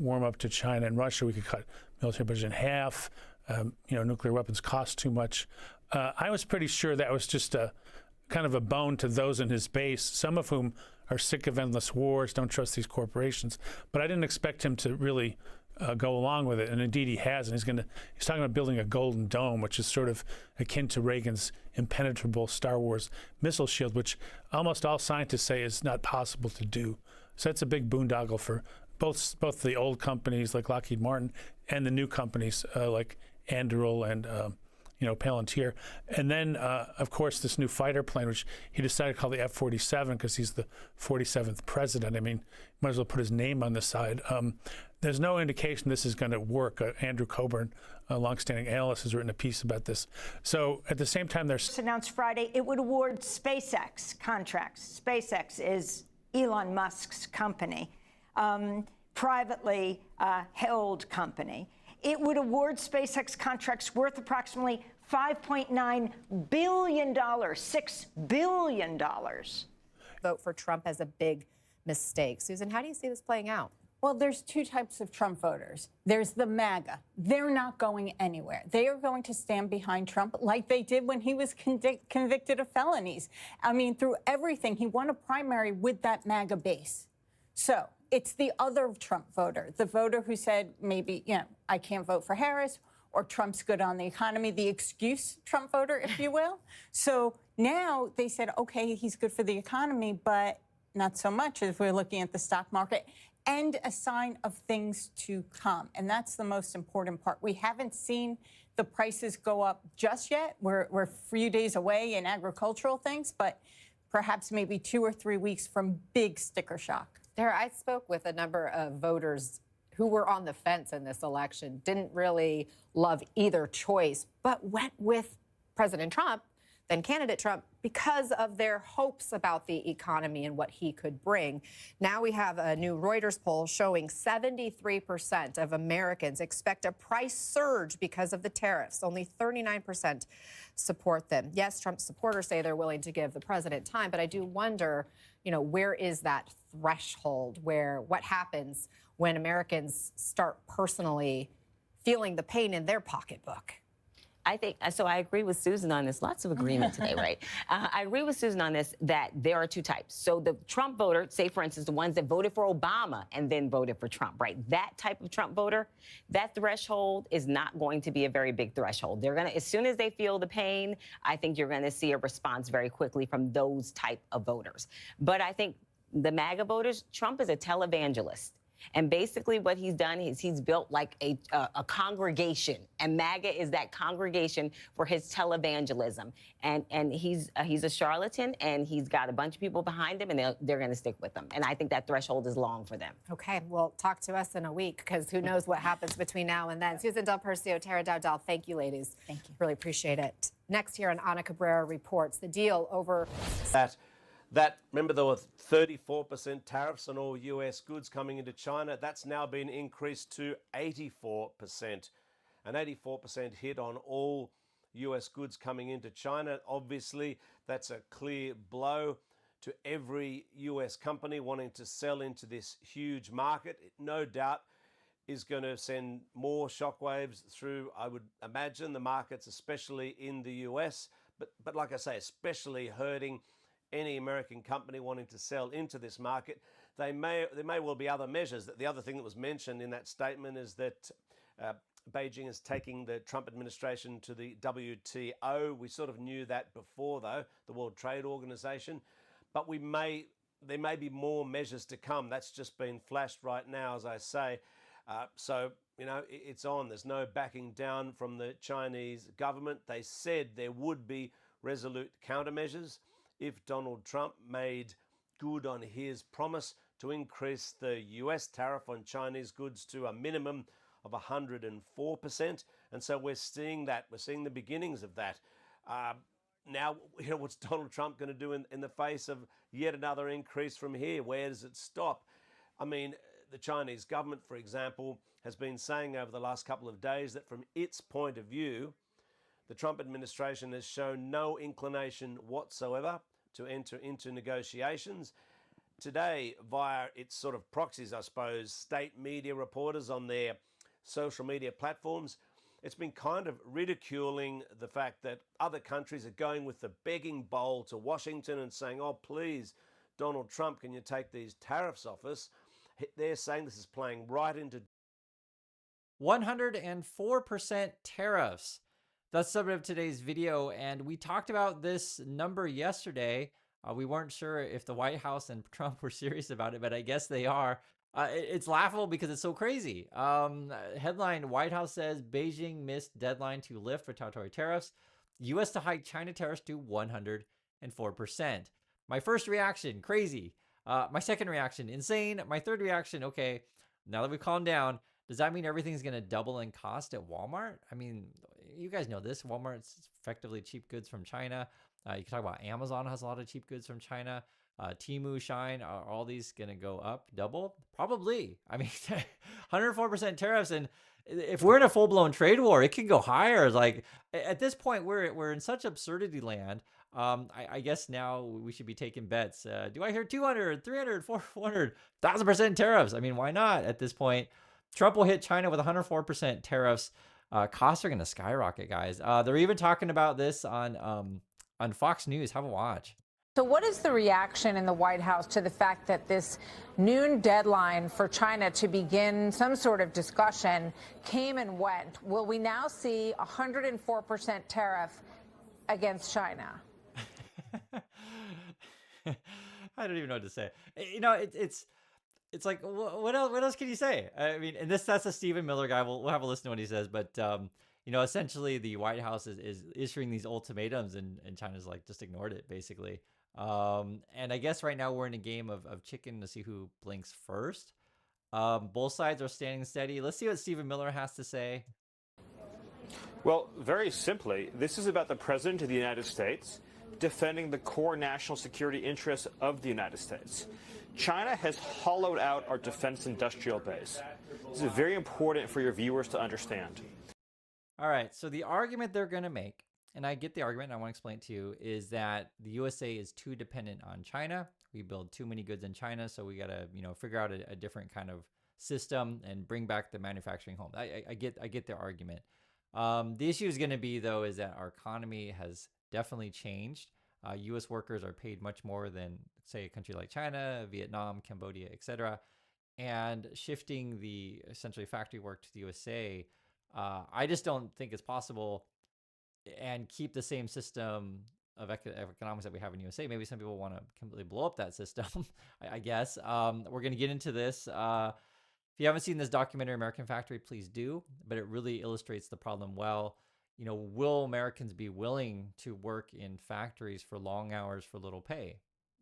[SPEAKER 15] warm up to China and Russia, we could cut military budget in half. Nuclear weapons cost too much. I was pretty sure that was just a kind of a bone to those in his base, some of whom are sick of endless wars, don't trust these corporations. But I didn't expect him to really go along with it, and indeed he has. And he's talking about building a golden dome, which is sort of akin to Reagan's impenetrable Star Wars missile shield, which almost all scientists say is not possible to do. So that's a big boondoggle for both the old companies like Lockheed Martin and the new companies like Anduril and Palantir. And then, of course, this new fighter plane, which he decided to call the F-47 because he's the 47th president. I mean, might as well put his name on the side. There's no indication this is going to work. Andrew Coburn, a longstanding analyst, has written a piece about this. So at the same time, there's
[SPEAKER 7] announced Friday it would award SpaceX contracts. SpaceX is Elon Musk's company, privately held company. It would award SpaceX contracts worth approximately $5.9 billion, $6 billion.
[SPEAKER 16] Vote for Trump as a big mistake. Susan, how do you see this playing out?
[SPEAKER 17] Well, there's two types of Trump voters. There's the MAGA. They're not going anywhere. They are going to stand behind Trump like they did when he was convicted of felonies. I mean, through everything, he won a primary with that MAGA base. So it's the other Trump voter, the voter who said maybe, I can't vote for Harris, or Trump's good on the economy, the excuse Trump voter, if you will. So now they said, okay, he's good for the economy, but not so much if we're looking at the stock market, and a sign of things to come. And that's the most important part. We haven't seen the prices go up just yet. We're a few days away in agricultural things, but perhaps maybe 2 or 3 weeks from big sticker shock.
[SPEAKER 16] Tara, I spoke with a number of voters who were on the fence in this election, didn't really love either choice, but went with President Trump, then candidate Trump, because of their hopes about the economy and what he could bring. Now we have a new Reuters poll showing 73% of Americans expect a price surge because of the tariffs. Only 39% support them. Yes, Trump supporters say they're willing to give the president time, but I do wonder, where is that threshold where what happens when Americans start personally feeling the pain in their pocketbook?
[SPEAKER 18] I think so. I agree with Susan on this. Lots of agreement today, right? I agree with Susan on this that there are two types. So the Trump voter, say for instance, the ones that voted for Obama and then voted for Trump, right? That type of Trump voter, that threshold is not going to be a very big threshold. They're gonna, as soon as they feel the pain, I think you're gonna see a response very quickly from those type of voters. But I think the MAGA voters, Trump is a televangelist. And basically what he's done is he's built like a congregation, and MAGA is that congregation for his televangelism. And he's a charlatan, and he's got a bunch of people behind him, and they're going to stick with him. And I think that threshold is long for them.
[SPEAKER 16] Okay, well, talk to us in a week, because who knows what happens between now and then. Susan Del Percio, Tara Dowdell, thank you, ladies. Thank you. Really appreciate it. Next here on Ana Cabrera Reports, the deal over...
[SPEAKER 19] Remember, there were 34% tariffs on all US goods coming into China. That's now been increased to 84%. An 84% hit on all US goods coming into China. Obviously, that's a clear blow to every US company wanting to sell into this huge market. It no doubt is going to send more shockwaves through, I would imagine, the markets, especially in the US. But like I say, especially hurting any American company wanting to sell into this market. There may well be other measures. The other thing that was mentioned in that statement is that Beijing is taking the Trump administration to the WTO. We sort of knew that before, though, the World Trade Organization. But there may be more measures to come. That's just been flashed right now, as I say. So, you know, it's on. There's no backing down from the Chinese government. They said there would be resolute countermeasures if Donald Trump made good on his promise to increase the US tariff on Chinese goods to a minimum of 104%. And so we're seeing that. We're seeing the beginnings of that. Now, you know, what's Donald Trump going to do in the face of yet another increase from here? Where does it stop? I mean, the Chinese government, for example, has been saying over the last couple of days that from its point of view, the Trump administration has shown no inclination whatsoever to enter into negotiations. Today, via its sort of proxies, I suppose, state media reporters on their social media platforms, it's been kind of ridiculing the fact that other countries are going with the begging bowl to Washington and saying, oh, please, Donald Trump, can you take these tariffs off us? They're saying this is playing right into
[SPEAKER 20] 104% tariffs. That's the subject of today's video, and we talked about this number yesterday. We weren't sure if the White House and Trump were serious about it, but I guess they are. It's laughable because it's so crazy. Headline, White House says Beijing missed deadline to lift retaliatory tariffs. U.S. to hike China tariffs to 104%. My first reaction, crazy. My second reaction, insane. My third reaction, okay, now that we've calmed down, does that mean everything's going to double in cost at Walmart? I mean, you guys know this. Walmart's effectively cheap goods from China. You can talk about Amazon has a lot of cheap goods from China. Temu, Shine, are all these going to go up double? Probably. I mean, 104% tariffs. And if we're in a full-blown trade war, it can go higher. Like at this point, we're in such absurdity land. I guess now we should be taking bets. Do I hear 200, 300, 400, 1,000% tariffs? I mean, why not at this point? Trump will hit China with 104% tariffs. Costs are going to skyrocket, guys. They're even talking about this on Fox News. Have a watch.
[SPEAKER 21] So what is the reaction in the White House to the fact that this noon deadline for China to begin some sort of discussion came and went? Will we now see 104% tariff against China?
[SPEAKER 20] I don't even know what to say. You know, it's like, what else can you say? I mean, and that's a Stephen Miller guy. We'll have a listen to what he says. But, you know, essentially the White House is issuing these ultimatums and China's like just ignored it, basically. And I guess right now we're in a game of chicken to see who blinks first. Both sides are standing steady. Let's see what Stephen Miller has to say.
[SPEAKER 22] Well, very simply, this is about the President of the United States defending the core national security interests of the United States. China has hollowed out our defense industrial base. This is very important for your viewers to understand.
[SPEAKER 20] All right, so the argument they're going to make, and I get the argument, and I want to explain it to you, is that the USA is too dependent on China. We build too many goods in China, so we got to, you know, figure out a different kind of system and bring back the manufacturing home. I get their argument. The issue is going to be, though, is that our economy has definitely changed. U.S. workers are paid much more than, say, a country like China, Vietnam, Cambodia, etc. And shifting the essentially factory work to the USA, I just don't think it's possible, and keep the same system of economics that we have in USA. Maybe some people want to completely blow up that system, I guess. We're going to get into this. If you haven't seen this documentary, American Factory, please do. But it really illustrates the problem well. You know, will Americans be willing to work in factories for long hours for little pay?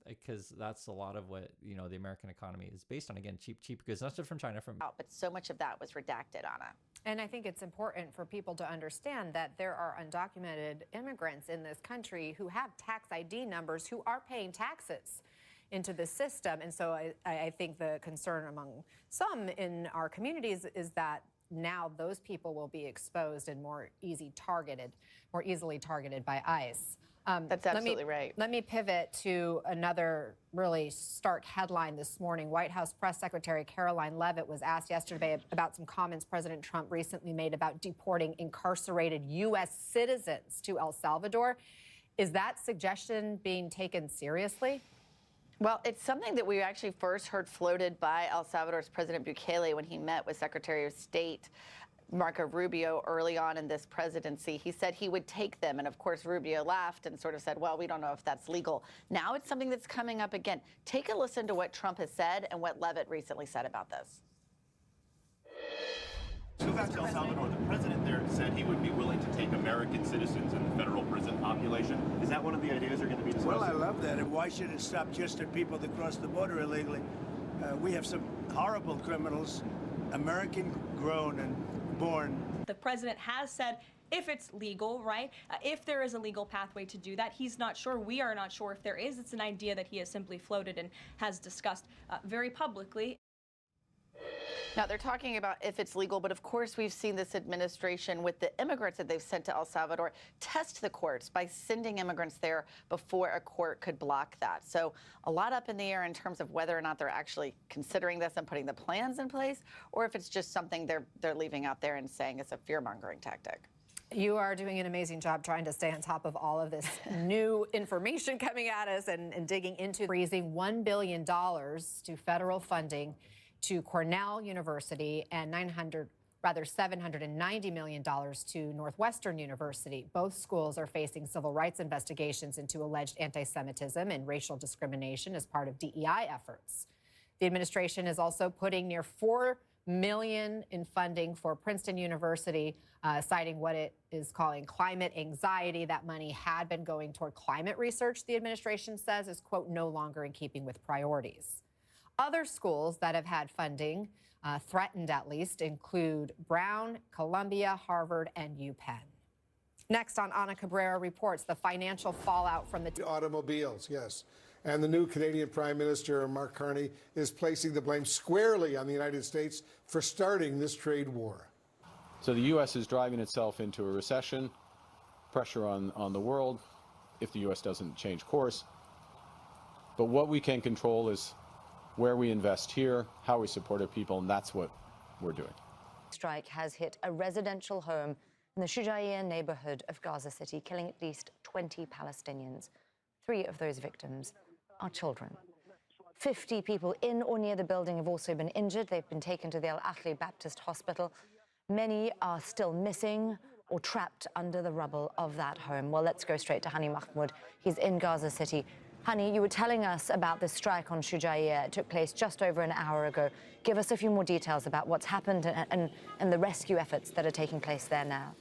[SPEAKER 20] Because that's a lot of what, you know, the American economy is based on. Again, cheap goods, not just from China.
[SPEAKER 2] But so much of that was redacted, Anna.
[SPEAKER 16] And I think it's important for people to understand that there are undocumented immigrants in this country who have tax ID numbers who are paying taxes into the system. And so I think the concern among some in our communities is that now those people will be exposed and more easily targeted by ICE.
[SPEAKER 2] That's absolutely right.
[SPEAKER 16] Let me pivot to another really stark headline this morning. White House Press Secretary Caroline Leavitt was asked yesterday about some comments President Trump recently made about deporting incarcerated U.S. citizens to El Salvador. Is that suggestion being taken seriously?
[SPEAKER 2] Well, it's something that we actually first heard floated by El Salvador's President Bukele when he met with Secretary of State Marco Rubio early on in this presidency. He said he would take them. And of course, Rubio laughed and sort of said, well, we don't know if that's legal. Now it's something that's coming up again. Take a listen to what Trump has said and what Leavitt recently said about this.
[SPEAKER 3] So back to El Salvador, the president there said he would be willing to take American citizens in the federal prison population. Is that one of the ideas you're going to be discussing?
[SPEAKER 14] Well, I love that. And why should it stop just at people that cross the border illegally? We have some horrible criminals, American grown and born.
[SPEAKER 23] The president has said if it's legal, right? If there is a legal pathway to do that, he's not sure. We are not sure if there is. It's an idea that he has simply floated and has discussed very publicly.
[SPEAKER 2] Now, they're talking about if it's legal, but of course, we've seen this administration with the immigrants that they've sent to El Salvador test the courts by sending immigrants there before a court could block that. So a lot up in the air in terms of whether or not they're actually considering this and putting the plans in place, or if it's just something they're leaving out there and saying it's a fear-mongering tactic.
[SPEAKER 16] You are doing an amazing job trying to stay on top of all of this new information coming at us and digging into raising $1 billion to federal funding to Cornell University and $790 million to Northwestern University. Both schools are facing civil rights investigations into alleged anti-Semitism and racial discrimination as part of DEI efforts. The administration is also putting near $4 million in funding for Princeton University, citing what it is calling climate anxiety. That money had been going toward climate research, the administration says, is, quote, no longer in keeping with priorities. Other schools that have had funding, threatened at least, include Brown, Columbia, Harvard, and UPenn. Next on Ana Cabrera reports the financial fallout from the
[SPEAKER 24] automobiles, yes. And the new Canadian Prime Minister, Mark Carney, is placing the blame squarely on the United States for starting this trade war.
[SPEAKER 25] So the U.S. is driving itself into a recession, pressure on the world if the U.S. doesn't change course. But what we can control is where we invest here, how we support our people, and that's what we're doing.
[SPEAKER 26] Strike has hit a residential home in the Shujaiya neighborhood of Gaza City, killing at least 20 Palestinians. 3 of those victims are children. 50 people in or near the building have also been injured. They've been taken to the Al Ahli Baptist Hospital. Many are still missing or trapped under the rubble of that home. Well, let's go straight to Hani Mahmoud. He's in Gaza City. Hani, you were telling us about this strike on Shujaiya. It took place just over an hour ago. Give us a few more details about what's happened and the rescue efforts that are taking place there now.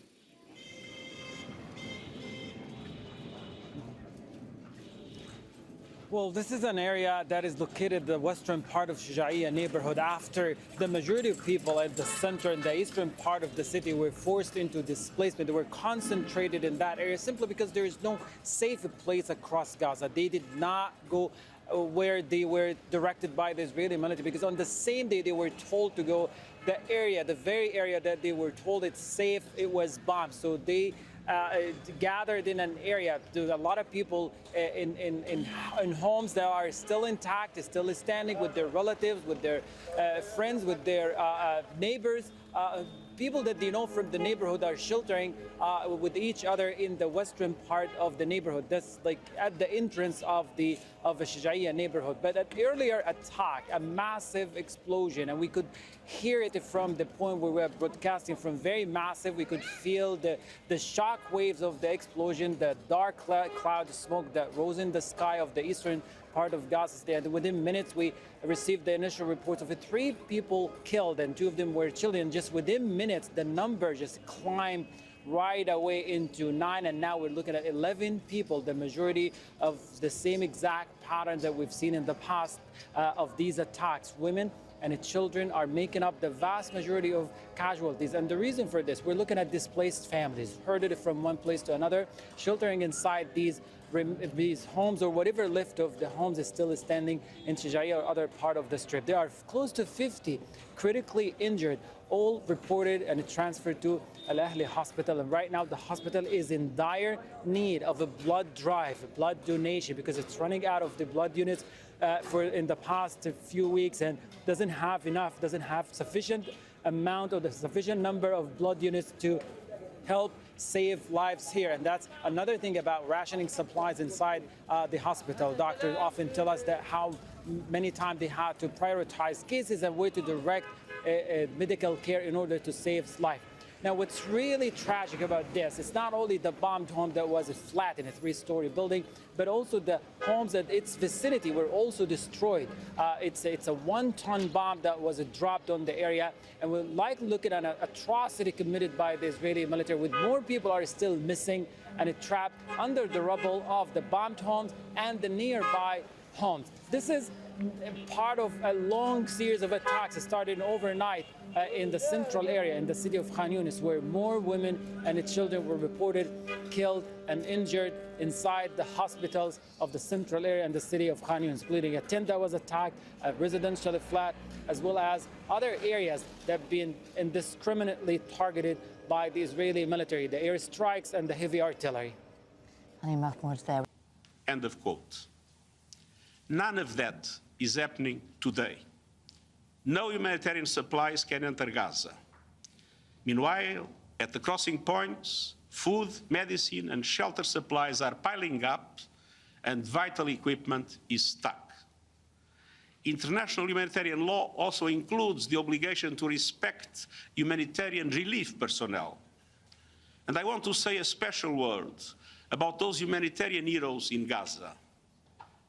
[SPEAKER 27] Well, this is an area that is located in the western part of Shujaiya neighborhood after the majority of people at the center and the eastern part of the city were forced into displacement. They were concentrated in that area simply because there is no safe place across Gaza. They did not go where they were directed by the Israeli military because on the same day they were told to go, the very area that they were told it's safe, it was bombed. So they gathered in an area. There's a lot of people in homes that are still intact, still standing with their relatives, with their friends, with their neighbors. people that they know from the neighborhood are sheltering with each other in the western part of the neighborhood. That's like at the entrance of the Shujaiya neighborhood. But an earlier attack, a massive explosion, and we could hear it from the point where we were broadcasting from, very massive. We could feel the shock waves of the explosion, the dark cloud smoke that rose in the sky of the eastern part of Gaza. And within minutes, we received the initial reports of 3 people killed, and 2 of them were children. Just within minutes, the number just climbed right away into 9, and now we're looking at 11 people, the majority of the same exact patterns that we've seen in the past of these attacks. Women and children are making up the vast majority of casualties. And the reason for this, we're looking at displaced families, herded from one place to another, sheltering inside these homes, or whatever left of the homes is still standing in Shujaiya or other part of the Strip. There are close to 50 critically injured, all reported and transferred to Al Ahli Hospital. And right now, the hospital is in dire need of a blood drive, a blood donation, because it's running out of the blood units in the past few weeks, and doesn't have sufficient amount or the sufficient number of blood units to help save lives here. And that's another thing about rationing supplies inside the hospital. Doctors often tell us that how many times they had to prioritize cases and where to direct medical care in order to save life. Now, what's really tragic about this, it's not only the bombed home that was flat in a 3-story building, but also the homes at its vicinity were also destroyed. It's a 1-ton bomb that was dropped on the area, and we're likely looking at an atrocity committed by the Israeli military, with more people are still missing and trapped under the rubble of the bombed homes and the nearby homes. This is part of a long series of attacks that started overnight in the central area in the city of Khan Yunis, where more women and children were reported killed and injured inside the hospitals of the central area in the city of Khan Yunis, including a tent that was attacked, a residential flat, as well as other areas that have been indiscriminately targeted by the Israeli military, the airstrikes and the heavy artillery.
[SPEAKER 1] End of quote. None of that is happening today. No humanitarian supplies can enter Gaza. Meanwhile, at the crossing points, food, medicine, and shelter supplies are piling up, and vital equipment is stuck. International humanitarian law also includes the obligation to respect humanitarian relief personnel. And I want to say a special word about those humanitarian heroes in Gaza.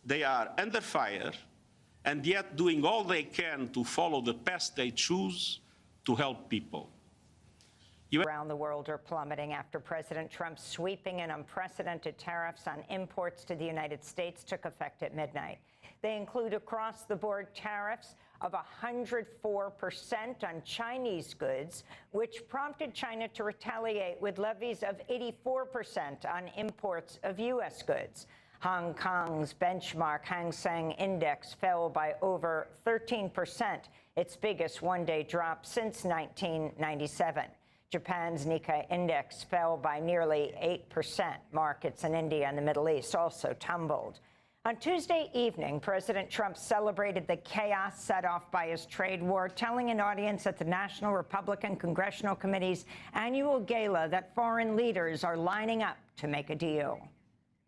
[SPEAKER 1] They are under fire, and yet doing all they can to follow the path they choose to help people.
[SPEAKER 7] Around the world are plummeting after President Trump's sweeping and unprecedented tariffs on imports to the United States took effect at midnight. They include across-the-board tariffs of 104% on Chinese goods, which prompted China to retaliate with levies of 84% on imports of U.S. goods. Hong Kong's benchmark Hang Seng Index fell by over 13%, its biggest one-day drop since 1997. Japan's Nikkei Index fell by nearly 8%. Markets in India and the Middle East also tumbled. On Tuesday evening, President Trump celebrated the chaos set off by his trade war, telling an audience at the National Republican Congressional Committee's annual gala that foreign leaders are lining up to make a deal.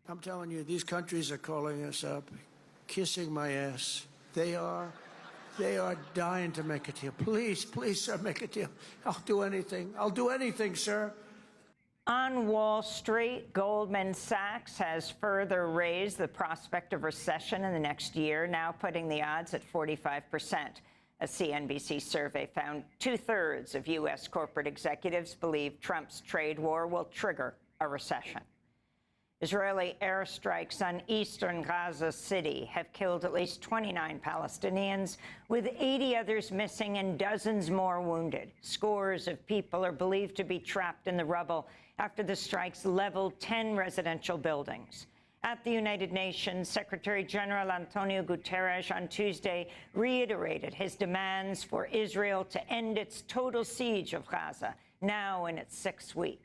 [SPEAKER 4] I'm telling you, these countries are calling us up, kissing my ass. They are dying to make a deal. Please, please, sir, make a deal. I'll do anything. I'll do anything, sir.
[SPEAKER 7] On Wall Street, Goldman Sachs has further raised the prospect of recession in the next year, now putting the odds at 45%. A CNBC survey found 2/3 of U.S. corporate executives believe Trump's trade war will trigger a recession. Israeli airstrikes on eastern Gaza City have killed at least 29 Palestinians, with 80 others missing and dozens more wounded. Scores of people are believed to be trapped in the rubble after the strikes leveled 10 residential buildings. At the United Nations, Secretary General Antonio Guterres on Tuesday reiterated his demands for Israel to end its total siege of Gaza, now in its 6th week.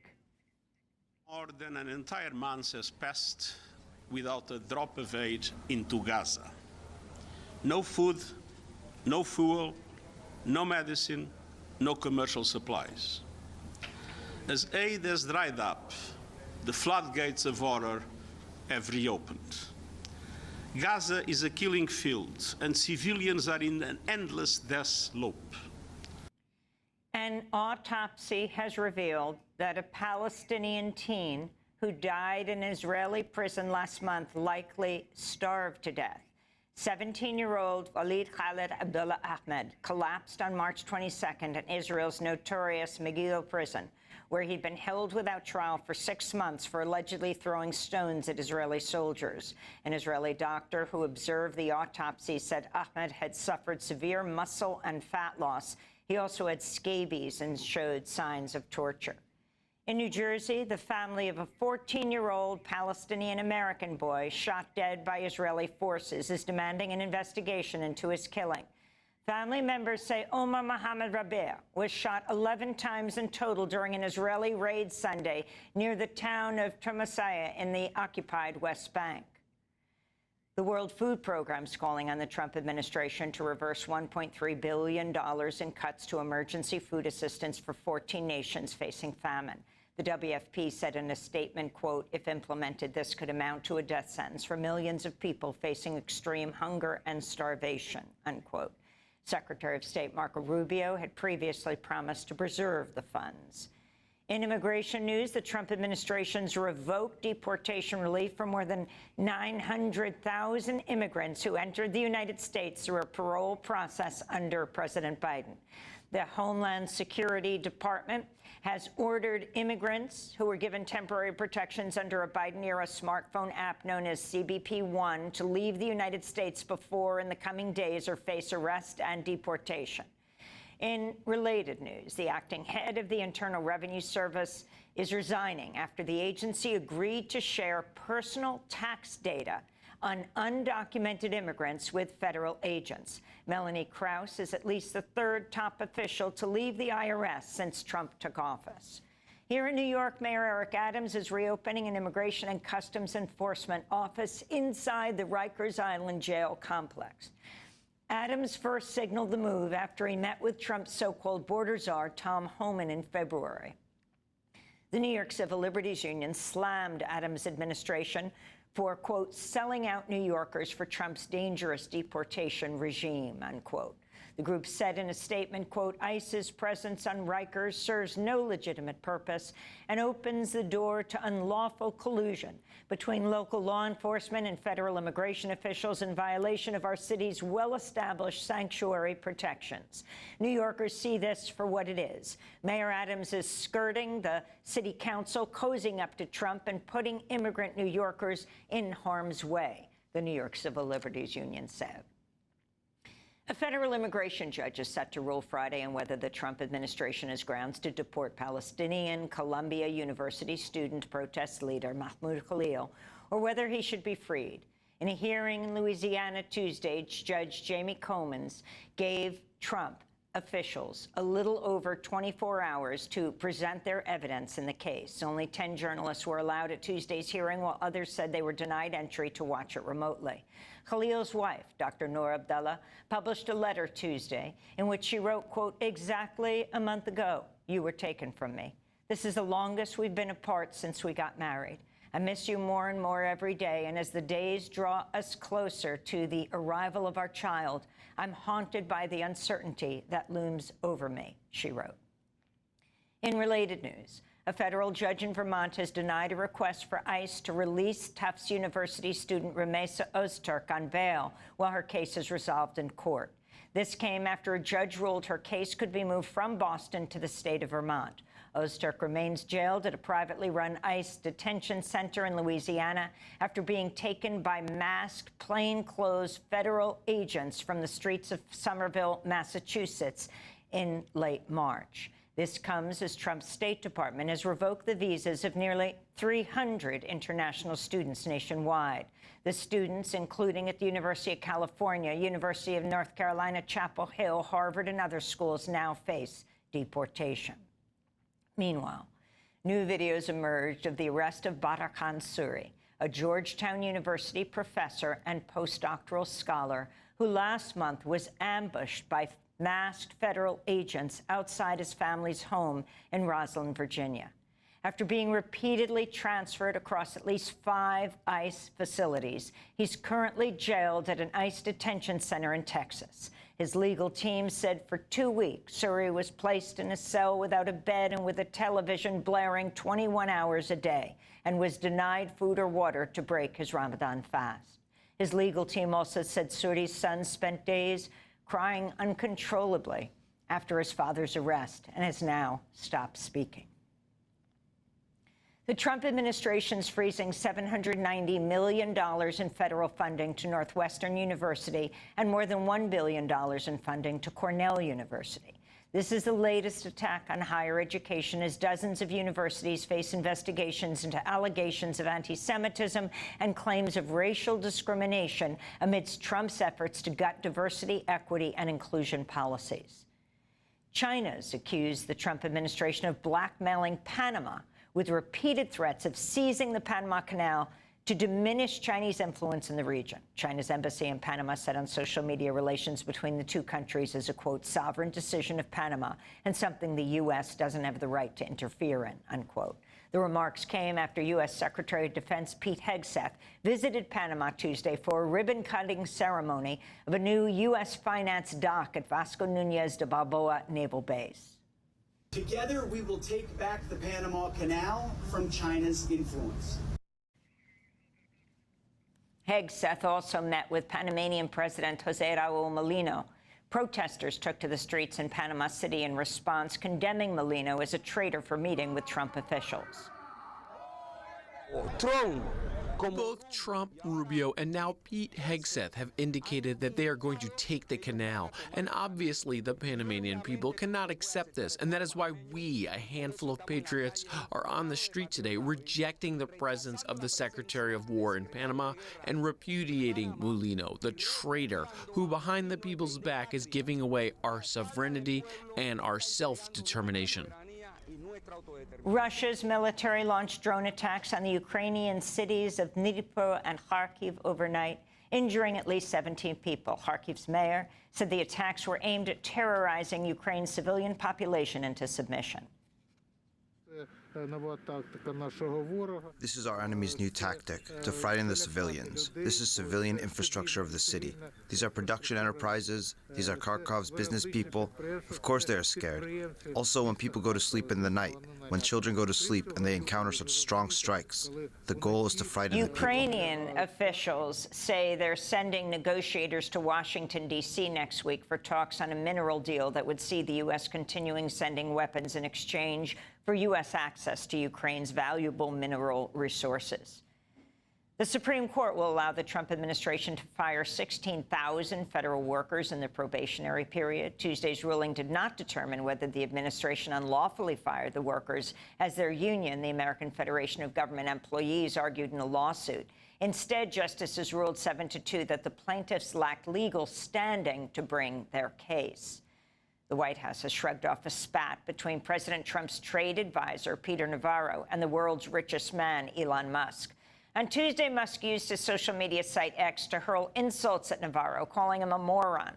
[SPEAKER 1] More than an entire month has passed without a drop of aid into Gaza. No food, no fuel, no medicine, no commercial supplies. As aid has dried up, the floodgates of horror have reopened. Gaza is a killing field, and civilians are in an endless death loop.
[SPEAKER 7] An autopsy has revealed that a Palestinian teen who died in an Israeli prison last month likely starved to death. 17-year-old Walid Khaled Abdullah Ahmed collapsed on March 22nd in Israel's notorious Megillah prison, where he'd been held without trial for 6 months for allegedly throwing stones at Israeli soldiers. An Israeli doctor who observed the autopsy said Ahmed had suffered severe muscle and fat loss. He also had scabies and showed signs of torture. In New Jersey, the family of a 14-year-old Palestinian-American boy shot dead by Israeli forces is demanding an investigation into his killing. Family members say Omar Mohammed Rabea was shot 11 times in total during an Israeli raid Sunday near the town of Trumasaya in the occupied West Bank. The World Food Programme is calling on the Trump administration to reverse $1.3 billion in cuts to emergency food assistance for 14 nations facing famine. The WFP said in a statement, quote, if implemented, this could amount to a death sentence for millions of people facing extreme hunger and starvation, unquote. Secretary of State Marco Rubio had previously promised to preserve the funds. In immigration news, the Trump administration's revoked deportation relief for more than 900,000 immigrants who entered the United States through a parole process under President Biden. The Homeland Security Department has ordered immigrants who were given temporary protections under a Biden-era smartphone app known as CBP One to leave the United States before in the coming days or face arrest and deportation. In related news, the acting head of the Internal Revenue Service is resigning after the agency agreed to share personal tax data on undocumented immigrants with federal agents. Melanie Krause is at least the third top official to leave the IRS since Trump took office. Here in New York, Mayor Eric Adams is reopening an Immigration and Customs Enforcement office inside the Rikers Island jail complex. Adams first signaled the move after he met with Trump's so-called border czar, Tom Homan, in February. The New York Civil Liberties Union slammed Adams' administration for, quote, selling out New Yorkers for Trump's dangerous deportation regime, unquote. The group said in a statement, quote, ICE's presence on Rikers serves no legitimate purpose and opens the door to unlawful collusion between local law enforcement and federal immigration officials in violation of our city's well-established sanctuary protections. New Yorkers see this for what it is. Mayor Adams is skirting the city council, cozying up to Trump and putting immigrant New Yorkers in harm's way, the New York Civil Liberties Union said. A federal immigration judge is set to rule Friday on whether the Trump administration has grounds to deport Palestinian Columbia University student protest leader Mahmoud Khalil, or whether he should be freed. In a hearing in Louisiana Tuesday, Judge Jamie Comins gave Trump officials a little over 24 hours to present their evidence in the case. Only 10 journalists were allowed at Tuesday's hearing, while others said they were denied entry to watch it remotely. Khalil's wife, Dr. Noor Abdullah, published a letter Tuesday in which she wrote, quote, exactly a month ago, you were taken from me. This is the longest we've been apart since we got married. I miss you more and more every day, and as the days draw us closer to the arrival of our child, I'm haunted by the uncertainty that looms over me, she wrote. In related news, a federal judge in Vermont has denied a request for ICE to release Tufts University student Rumeysa Ozturk on bail while her case is resolved in court. This came after a judge ruled her case could be moved from Boston to the state of Vermont. Ozturk remains jailed at a privately run ICE detention center in Louisiana after being taken by masked, plainclothes federal agents from the streets of Somerville, Massachusetts in late March. This comes as Trump's State Department has revoked the visas of nearly 300 international students nationwide. The students, including at the University of California, University of North Carolina, Chapel Hill, Harvard, and other schools, now face deportation. Meanwhile, new videos emerged of the arrest of Barakan Suri, a Georgetown University professor and postdoctoral scholar who last month was ambushed by masked federal agents outside his family's home in Roslyn, Virginia. After being repeatedly transferred across at least 5 ICE facilities, he's currently jailed at an ICE detention center in Texas. His legal team said for 2 weeks, Suri was placed in a cell without a bed and with a television blaring 21 hours a day, and was denied food or water to break his Ramadan fast. His legal team also said Suri's son spent days crying uncontrollably after his father's arrest and has now stopped speaking. The Trump administration's freezing $790 million in federal funding to Northwestern University and more than $1 billion in funding to Cornell University. This is the latest attack on higher education as dozens of universities face investigations into allegations of anti-Semitism and claims of racial discrimination amidst Trump's efforts to gut diversity, equity, and inclusion policies. China's accused the Trump administration of blackmailing Panama with repeated threats of seizing the Panama Canal to diminish Chinese influence in the region. China's embassy in Panama said on social media relations between the two countries is a, quote, sovereign decision of Panama and something the U.S. doesn't have the right to interfere in, unquote. The remarks came after U.S. Secretary of Defense Pete Hegseth visited Panama Tuesday for a ribbon-cutting ceremony of a new U.S.-financed dock at Vasco Núñez de Balboa Naval Base.
[SPEAKER 5] Together, we will take back the Panama Canal from China's influence.
[SPEAKER 7] Hegseth also met with Panamanian President José Raúl Mulino. Protesters took to the streets in Panama City in response, condemning Mulino as a traitor for meeting with Trump officials.
[SPEAKER 6] Both Trump, Rubio, and now Pete Hegseth have indicated that they are going to take the canal. And obviously, the Panamanian people cannot accept this. And that is why we, a handful of patriots, are on the street today rejecting the presence of the Secretary of War in Panama and repudiating Mulino, the traitor who behind the people's back is giving away our sovereignty and our self-determination.
[SPEAKER 7] Russia's military launched drone attacks on the Ukrainian cities of Dnipro and Kharkiv overnight, injuring at least 17 people. Kharkiv's mayor said the attacks were aimed at terrorizing Ukraine's civilian population into submission.
[SPEAKER 8] This is our enemy's new tactic, to frighten the civilians. This is civilian infrastructure of the city. These are production enterprises. These are Kharkov's business people. Of course they are scared. Also, when people go to sleep in the night, when children go to sleep and they encounter such strong strikes, the goal is to frighten the people.
[SPEAKER 7] Ukrainian officials say they're sending negotiators to Washington, D.C. next week for talks on a mineral deal that would see the U.S. continuing sending weapons in exchange for U.S. access to Ukraine's valuable mineral resources. The Supreme Court will allow the Trump administration to fire 16,000 federal workers in the probationary period. Tuesday's ruling did not determine whether the administration unlawfully fired the workers, as their union, the American Federation of Government Employees, argued in a lawsuit. Instead, justices ruled 7-2 that the plaintiffs lacked legal standing to bring their case. The White House has shrugged off a spat between President Trump's trade advisor, Peter Navarro, and the world's richest man, Elon Musk. On Tuesday, Musk used his social media site X to hurl insults at Navarro, calling him a moron,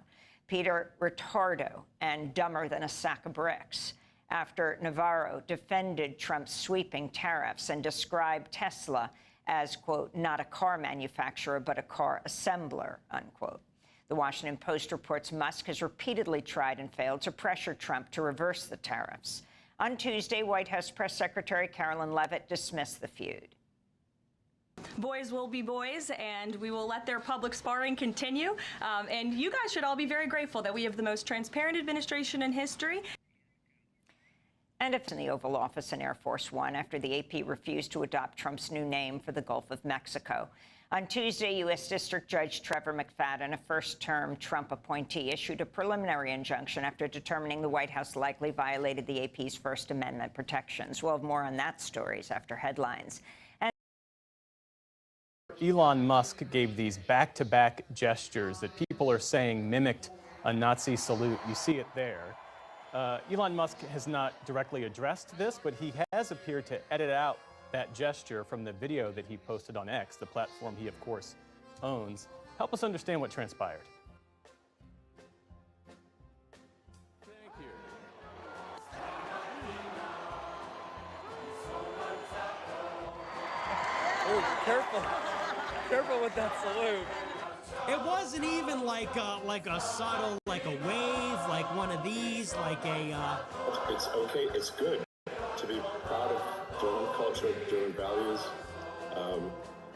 [SPEAKER 7] Peter retardo, and dumber than a sack of bricks, after Navarro defended Trump's sweeping tariffs and described Tesla as, quote, not a car manufacturer, but a car assembler, unquote. The Washington Post reports Musk has repeatedly tried and failed to pressure Trump to reverse the tariffs. On Tuesday, White House Press Secretary Carolyn Leavitt dismissed the feud.
[SPEAKER 23] Boys will be boys, and we will let their public sparring continue. And you guys should all be very grateful that we have the most transparent administration in history.
[SPEAKER 7] And it's in the Oval Office in Air Force One after the AP refused to adopt Trump's new name for the Gulf of Mexico. On Tuesday, U.S. District Judge Trevor McFadden, a first-term Trump appointee, issued a preliminary injunction after determining the White House likely violated the AP's First Amendment protections. We'll have more on that stories after headlines.
[SPEAKER 9] Elon Musk gave these back-to-back gestures that people are saying mimicked a Nazi salute. You see it there. Elon Musk has not directly addressed this, but he has appeared to edit out that gesture from the video that he posted on X, the platform he, of course, owns. Help us understand what transpired.
[SPEAKER 10] Thank you. Careful. Careful with that salute.
[SPEAKER 11] It wasn't even like a subtle, like a wave, like one of these, like a.
[SPEAKER 12] It's okay. It's good to be proud of German culture, German values,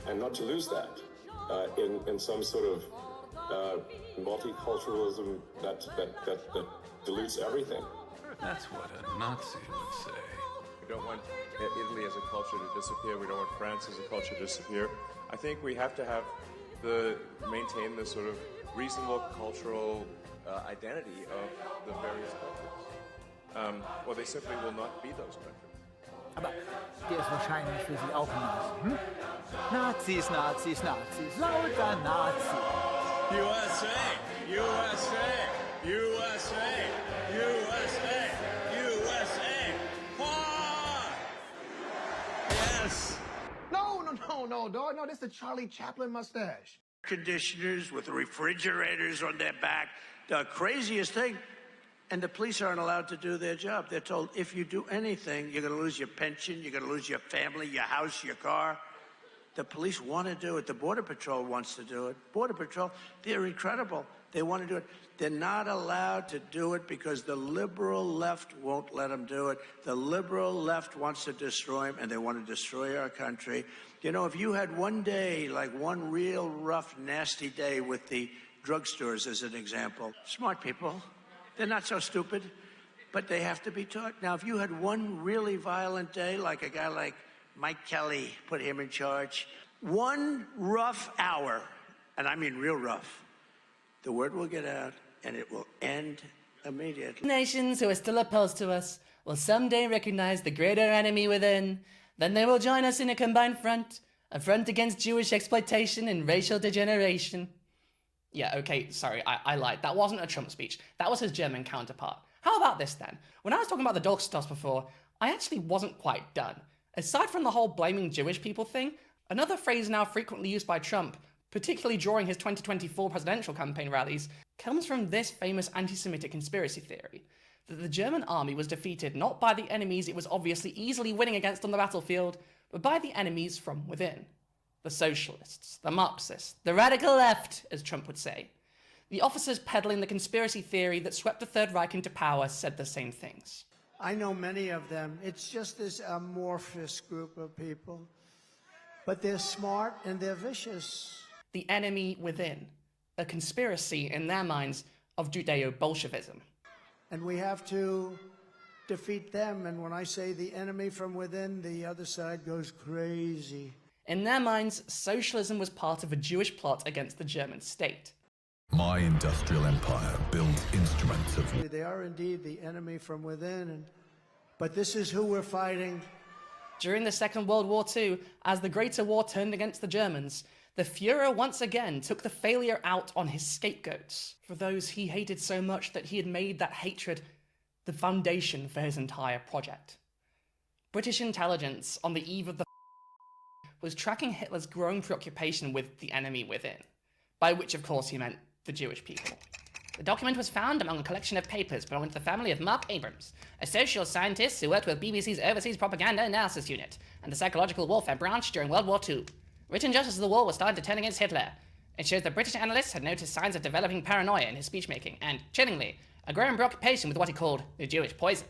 [SPEAKER 12] and not to lose that in some sort of multiculturalism that dilutes everything.
[SPEAKER 13] That's what a Nazi would say.
[SPEAKER 15] We don't want Italy as a culture to disappear. We don't want France as a culture to disappear. I think we have to have maintain the sort of reasonable cultural identity of the various countries. Or they simply will not be those countries.
[SPEAKER 17] Aber der ist wahrscheinlich für Sie auch Nazi. Hm? Nazis, Nazis, Nazis, lauter Nazi.
[SPEAKER 13] USA, USA, USA, USA, USA. Ah! Yes.
[SPEAKER 18] No, dog. No, this is the Charlie Chaplin mustache.
[SPEAKER 14] Conditioners with refrigerators on their back. The craziest thing. And the police aren't allowed to do their job. They're told, if you do anything, you're going to lose your pension, you're going to lose your family, your house, your car. The police want to do it. The Border Patrol wants to do it. Border Patrol, they're incredible. They want to do it. They're not allowed to do it because the liberal left won't let them do it. The liberal left wants to destroy them, and they want to destroy our country. You know, if you had one day, like one real rough, nasty day with the drugstores as an example, smart people, they're not so stupid, but they have to be taught. Now, if you had one really violent day, like a guy like Mike Kelly, put him in charge, one rough hour, and I mean real rough, the word will get out and it will end immediately.
[SPEAKER 28] Nations who are still opposed to us will someday recognize the greater enemy within. Then they will join us in a combined front, a front against Jewish exploitation and racial degeneration. Yeah, okay, sorry, I lied. That wasn't a Trump speech. That was his German counterpart. How about this then? When I was talking about the Dolchstoss before, I actually wasn't quite done. Aside from the whole blaming Jewish people thing, another phrase now frequently used by Trump, particularly during his 2024 presidential campaign rallies, comes from this famous anti-Semitic conspiracy theory, that the German army was defeated not by the enemies it was obviously easily winning against on the battlefield, but by the enemies from within. The socialists, the Marxists, the radical left, as Trump would say. The officers peddling the conspiracy theory that swept the Third Reich into power said the same things.
[SPEAKER 4] I know many of them. It's just this amorphous group of people. But they're smart and they're vicious.
[SPEAKER 28] The enemy within. A conspiracy, in their minds, of Judeo-Bolshevism.
[SPEAKER 4] And we have to defeat them. And when I say the enemy from within, the other side goes crazy.
[SPEAKER 28] In their minds, socialism was part of a Jewish plot against the German state.
[SPEAKER 13] My industrial empire builds instruments of...
[SPEAKER 4] They are indeed the enemy from within, but this is who we're fighting.
[SPEAKER 28] During the Second World War II, as the Greater War turned against the Germans, the Fuhrer once again took the failure out on his scapegoats, for those he hated so much that he had made that hatred the foundation for his entire project. British intelligence, on the eve of the was tracking Hitler's growing preoccupation with the enemy within, by which of course he meant the Jewish people. The document was found among a collection of papers belonging to the family of Mark Abrams, a social scientist who worked with BBC's Overseas Propaganda Analysis Unit and the Psychological Warfare Branch during World War II. Written just as the war was starting to turn against Hitler, it shows that British analysts had noticed signs of developing paranoia in his speechmaking and, chillingly, a growing preoccupation with what he called the Jewish poison.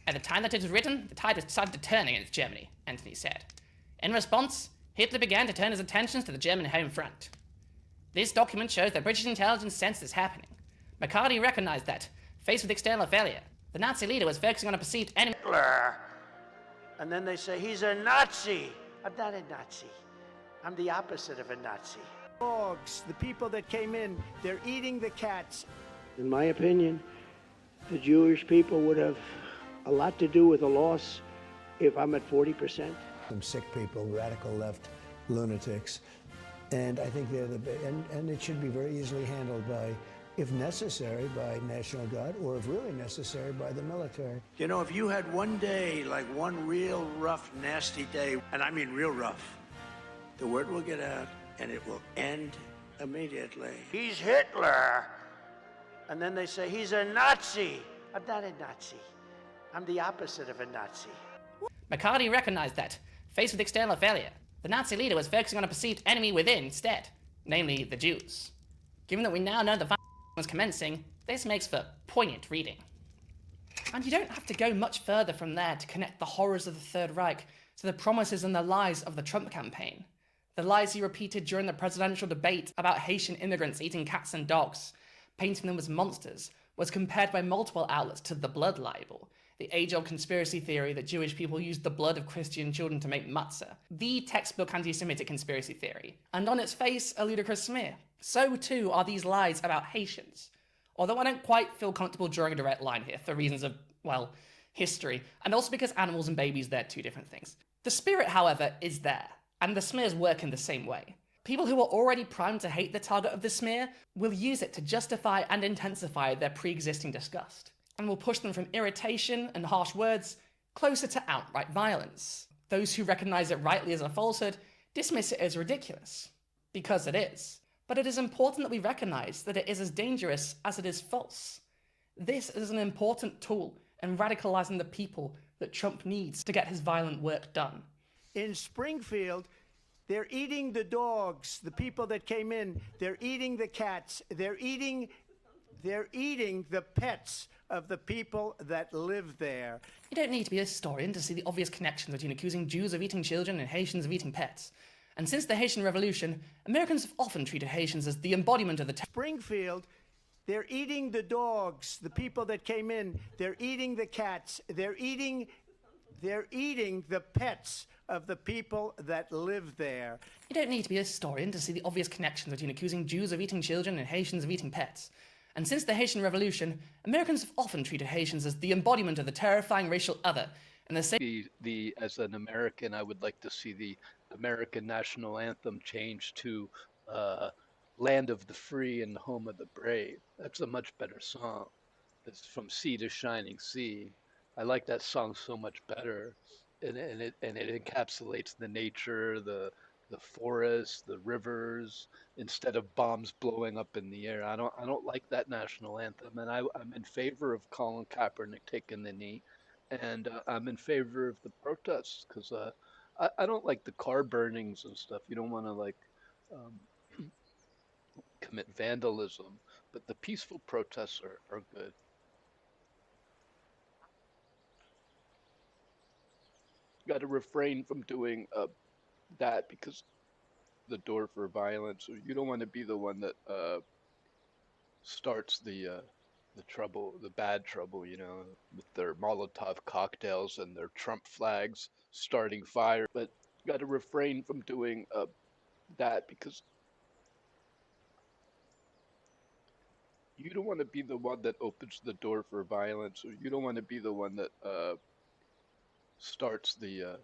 [SPEAKER 28] At the time that it was written, the tide had started to turn against Germany, Anthony said. In response, Hitler began to turn his attentions to the German home front. This document shows that British intelligence sensed this happening. McCarthy recognized that, faced with external failure, the Nazi leader was focusing on a perceived enemy.
[SPEAKER 14] Hitler. And then they say, he's a Nazi. I'm not a Nazi. I'm the opposite of a Nazi.
[SPEAKER 4] Dogs, the people that came in, they're eating the cats.
[SPEAKER 14] In my opinion, the Jewish people would have a lot to do with the loss if I'm at 40%.
[SPEAKER 4] Some sick people, radical left lunatics, and I think they're and it should be very easily handled by, if necessary, by National Guard, or if really necessary, by the military.
[SPEAKER 14] You know, if you had one day, like one real rough, nasty day, and I mean real rough, the word will get out and it will end immediately. He's Hitler. And then they say, he's a Nazi. I'm not a Nazi. I'm the opposite of a Nazi.
[SPEAKER 28] McCarthy recognized that, faced with external failure, The Nazi leader was focusing on a perceived enemy within instead, namely the Jews. Given that we now know the violence was commencing, this makes for poignant reading. And you don't have to go much further from there to connect the horrors of the Third Reich to the promises and the lies of the Trump campaign. The lies he repeated during the presidential debate about Haitian immigrants eating cats and dogs, painting them as monsters, was compared by multiple outlets to the blood libel, the age-old conspiracy theory that Jewish people used the blood of Christian children to make matzah, the textbook anti-Semitic conspiracy theory, and on its face, a ludicrous smear. So too are these lies about Haitians. Although I don't quite feel comfortable drawing a direct line here for reasons of, well, history, and also because animals and babies, they're two different things. The spirit, however, is there, and the smears work in the same way. People who are already primed to hate the target of the smear will use it to justify and intensify their pre-existing disgust, and will push them from irritation and harsh words closer to outright violence. Those who recognize it rightly as a falsehood dismiss it as ridiculous, because it is. But it is important that we recognize that it is as dangerous as it is false. This is an important tool in radicalizing the people that Trump needs to get his violent work done.
[SPEAKER 14] In Springfield, they're eating the dogs, the people that came in. They're eating the cats. They're eating the pets of the people that live there.
[SPEAKER 28] You don't need to be a historian to see the obvious connection between accusing Jews of eating children and Haitians of eating pets. And since the Haitian Revolution, Americans have often treated Haitians as the embodiment of the
[SPEAKER 14] Springfield, they're eating the dogs, the people that came in. They're eating the cats. They're eating the pets of the people that live there.
[SPEAKER 28] You don't need to be a historian to see the obvious connection between accusing Jews of eating children and Haitians of eating pets. And since the Haitian Revolution, Americans have often treated Haitians as the embodiment of the terrifying racial other. And the same.
[SPEAKER 2] As an American, I would like to see the American national anthem changed to Land of the Free and Home of the Brave. That's a much better song. It's From Sea to Shining Sea. I like that song so much better, and it encapsulates the nature, the forests, the rivers, instead of bombs blowing up in the air. I don't like that national anthem, and I'm in favor of Colin Kaepernick taking the knee, and I'm in favor of the protests because I don't like the car burnings and stuff. You don't want to commit vandalism, but the peaceful protests are good. Got to refrain from doing that because the door for violence. Or you don't want to be the one that starts the trouble, the bad trouble. You know, with their Molotov cocktails and their Trump flags starting fire. But got to refrain from doing that because you don't want to be the one that opens the door for violence, or you don't want to be the one that starts the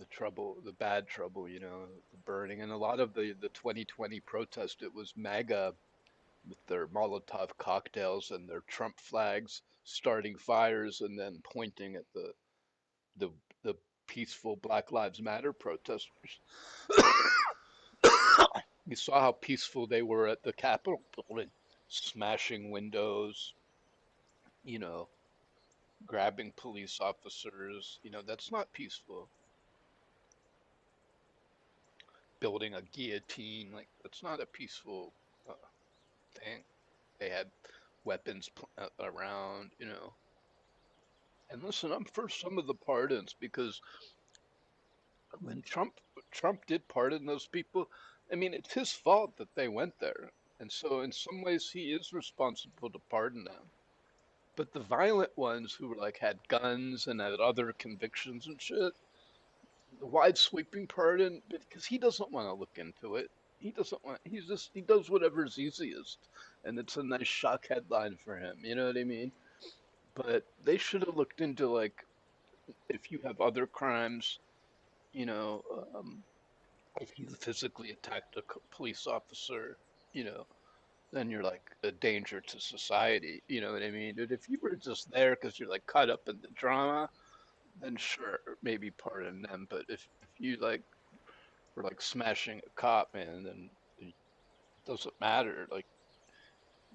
[SPEAKER 2] trouble, the bad trouble, you know, the burning. And a lot of the 2020 protest, it was MAGA with their Molotov cocktails and their Trump flags starting fires and then pointing at the peaceful Black Lives Matter protesters. You saw how peaceful they were at the Capitol building, smashing windows, you know, grabbing police officers. You know, that's not peaceful. Building a guillotine, like, that's not a peaceful thing. They had weapons around, you know. And listen, I'm for some of the pardons, because when Trump did pardon those people, I mean, it's his fault that they went there. And so in some ways he is responsible to pardon them. But the violent ones who had guns and had other convictions and shit, the wide sweeping pardon, because he doesn't want to look into it. He does whatever's easiest. And it's a nice shock headline for him, you know what I mean? But they should have looked into, if you have other crimes, you know, if you physically attacked a police officer, you know, then you're a danger to society, you know what I mean? But if you were just there because you're caught up in the drama, then sure, maybe pardon them. But if you were smashing a cop, man, then it doesn't matter.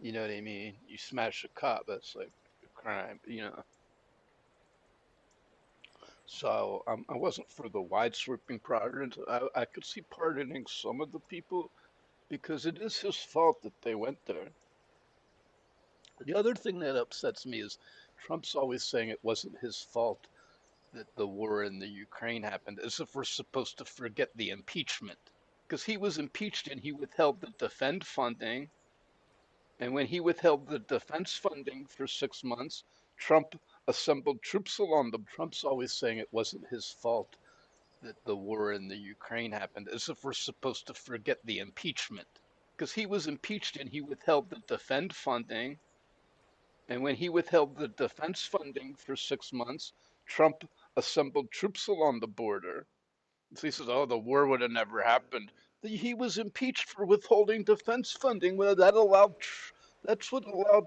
[SPEAKER 2] You know what I mean? You smash a cop, that's a crime, you know. So I wasn't for the wide sweeping pardon. I could see pardoning some of the people because it is his fault that they went there. The other thing that upsets me is Trump's always saying it wasn't his fault that the war in the Ukraine happened, as if we're supposed to forget the impeachment. Because he was impeached and he withheld the defense funding. And when he withheld the defense funding for 6 months, Trump assembled troops along the. Trump's always saying it wasn't his fault that the war in the Ukraine happened, as if we're supposed to forget the impeachment. Because he was impeached and he withheld the defense funding. And when he withheld the defense funding for 6 months, Trump assembled troops along the border. So he says, oh, the war would have never happened. He was impeached for withholding defense funding. Well, that's what allowed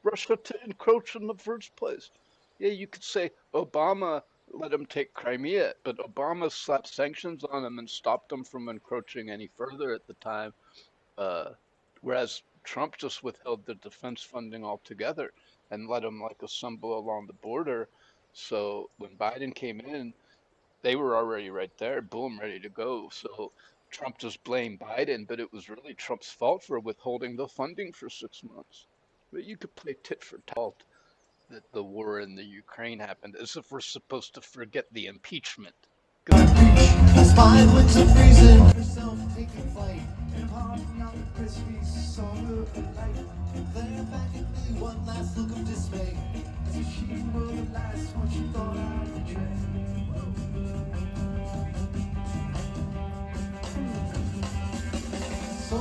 [SPEAKER 2] Russia to encroach in the first place. Yeah, you could say Obama let him take Crimea, but Obama slapped sanctions on him and stopped him from encroaching any further at the time. Whereas Trump just withheld the defense funding altogether and let him assemble along the border. So when Biden came in, they were already right there, boom, ready to go. So Trump just blamed Biden, but it was really Trump's fault for withholding the funding for 6 months. But you could play tit for tat that the war in the Ukraine happened, as if we're supposed to forget the impeachment.
[SPEAKER 3] That's 5 winds of reason. Herself taking flight and parting out the crispy song of the night. Glaring back at me, one last look of dismay, as if she were the last one she thought I'd betray. So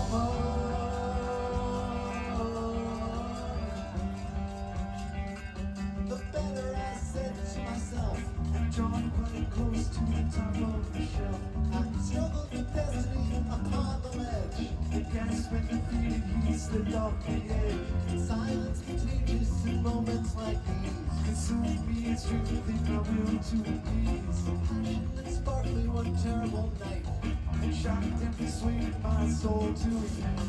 [SPEAKER 3] the better, I said to myself, drawn quite close to the top of the shelf. I struggled with destiny upon the ledge. The gas when defeated, he slipped off the edge. Silence contagious in moments like these. Consume me and strictly my will to appease. Passion and sparkling one terrible night. And shocked and persuaded my soul to ignite.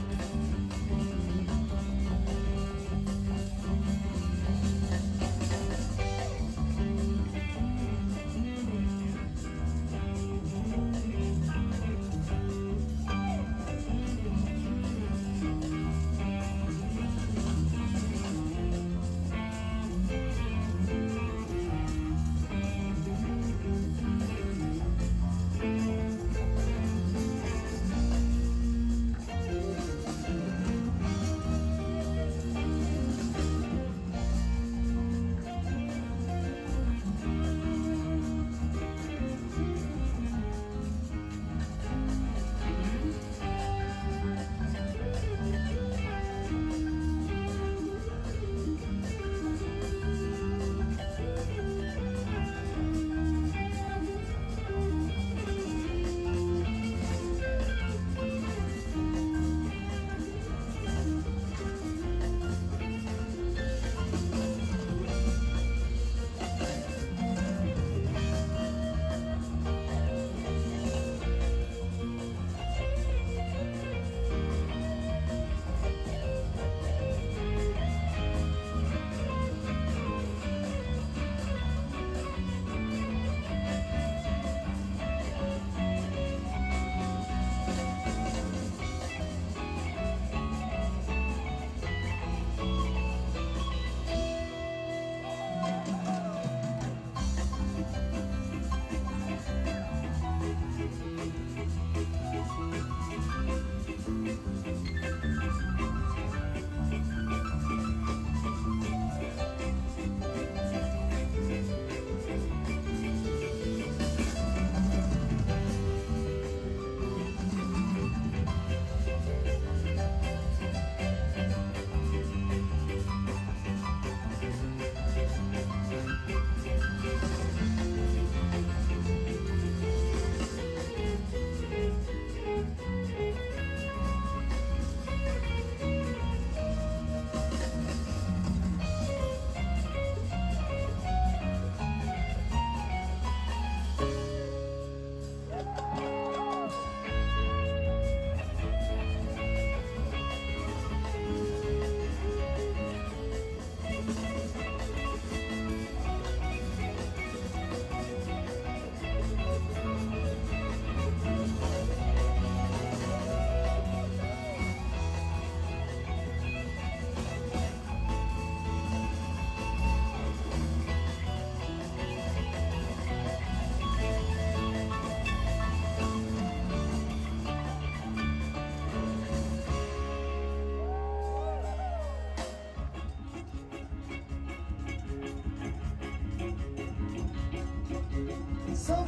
[SPEAKER 3] so much.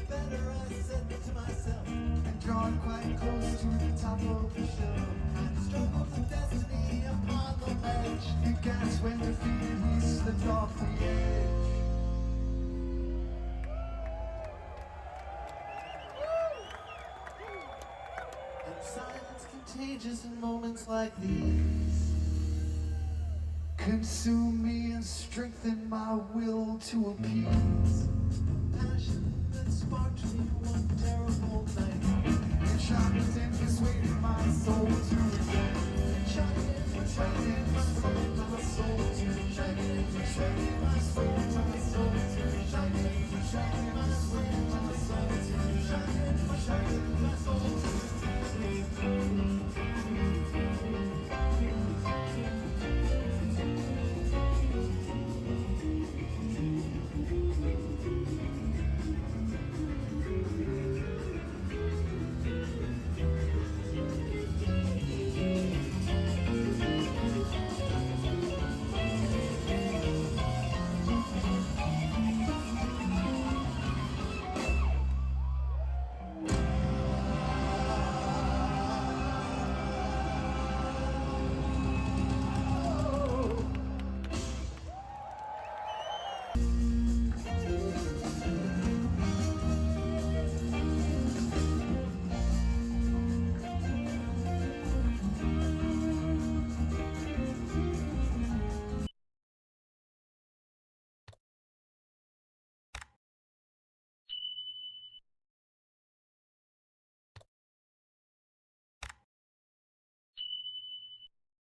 [SPEAKER 3] Better, I said to myself, and drawn quite close to the top of the shelf. And struggled with destiny upon the ledge. He gasped when defeated, he slipped off the edge. And silence contagious in moments like these. Consume me and strengthen my will to appease. Passion that sparked me one terrible night. It shot and persuaded my soul to rebel.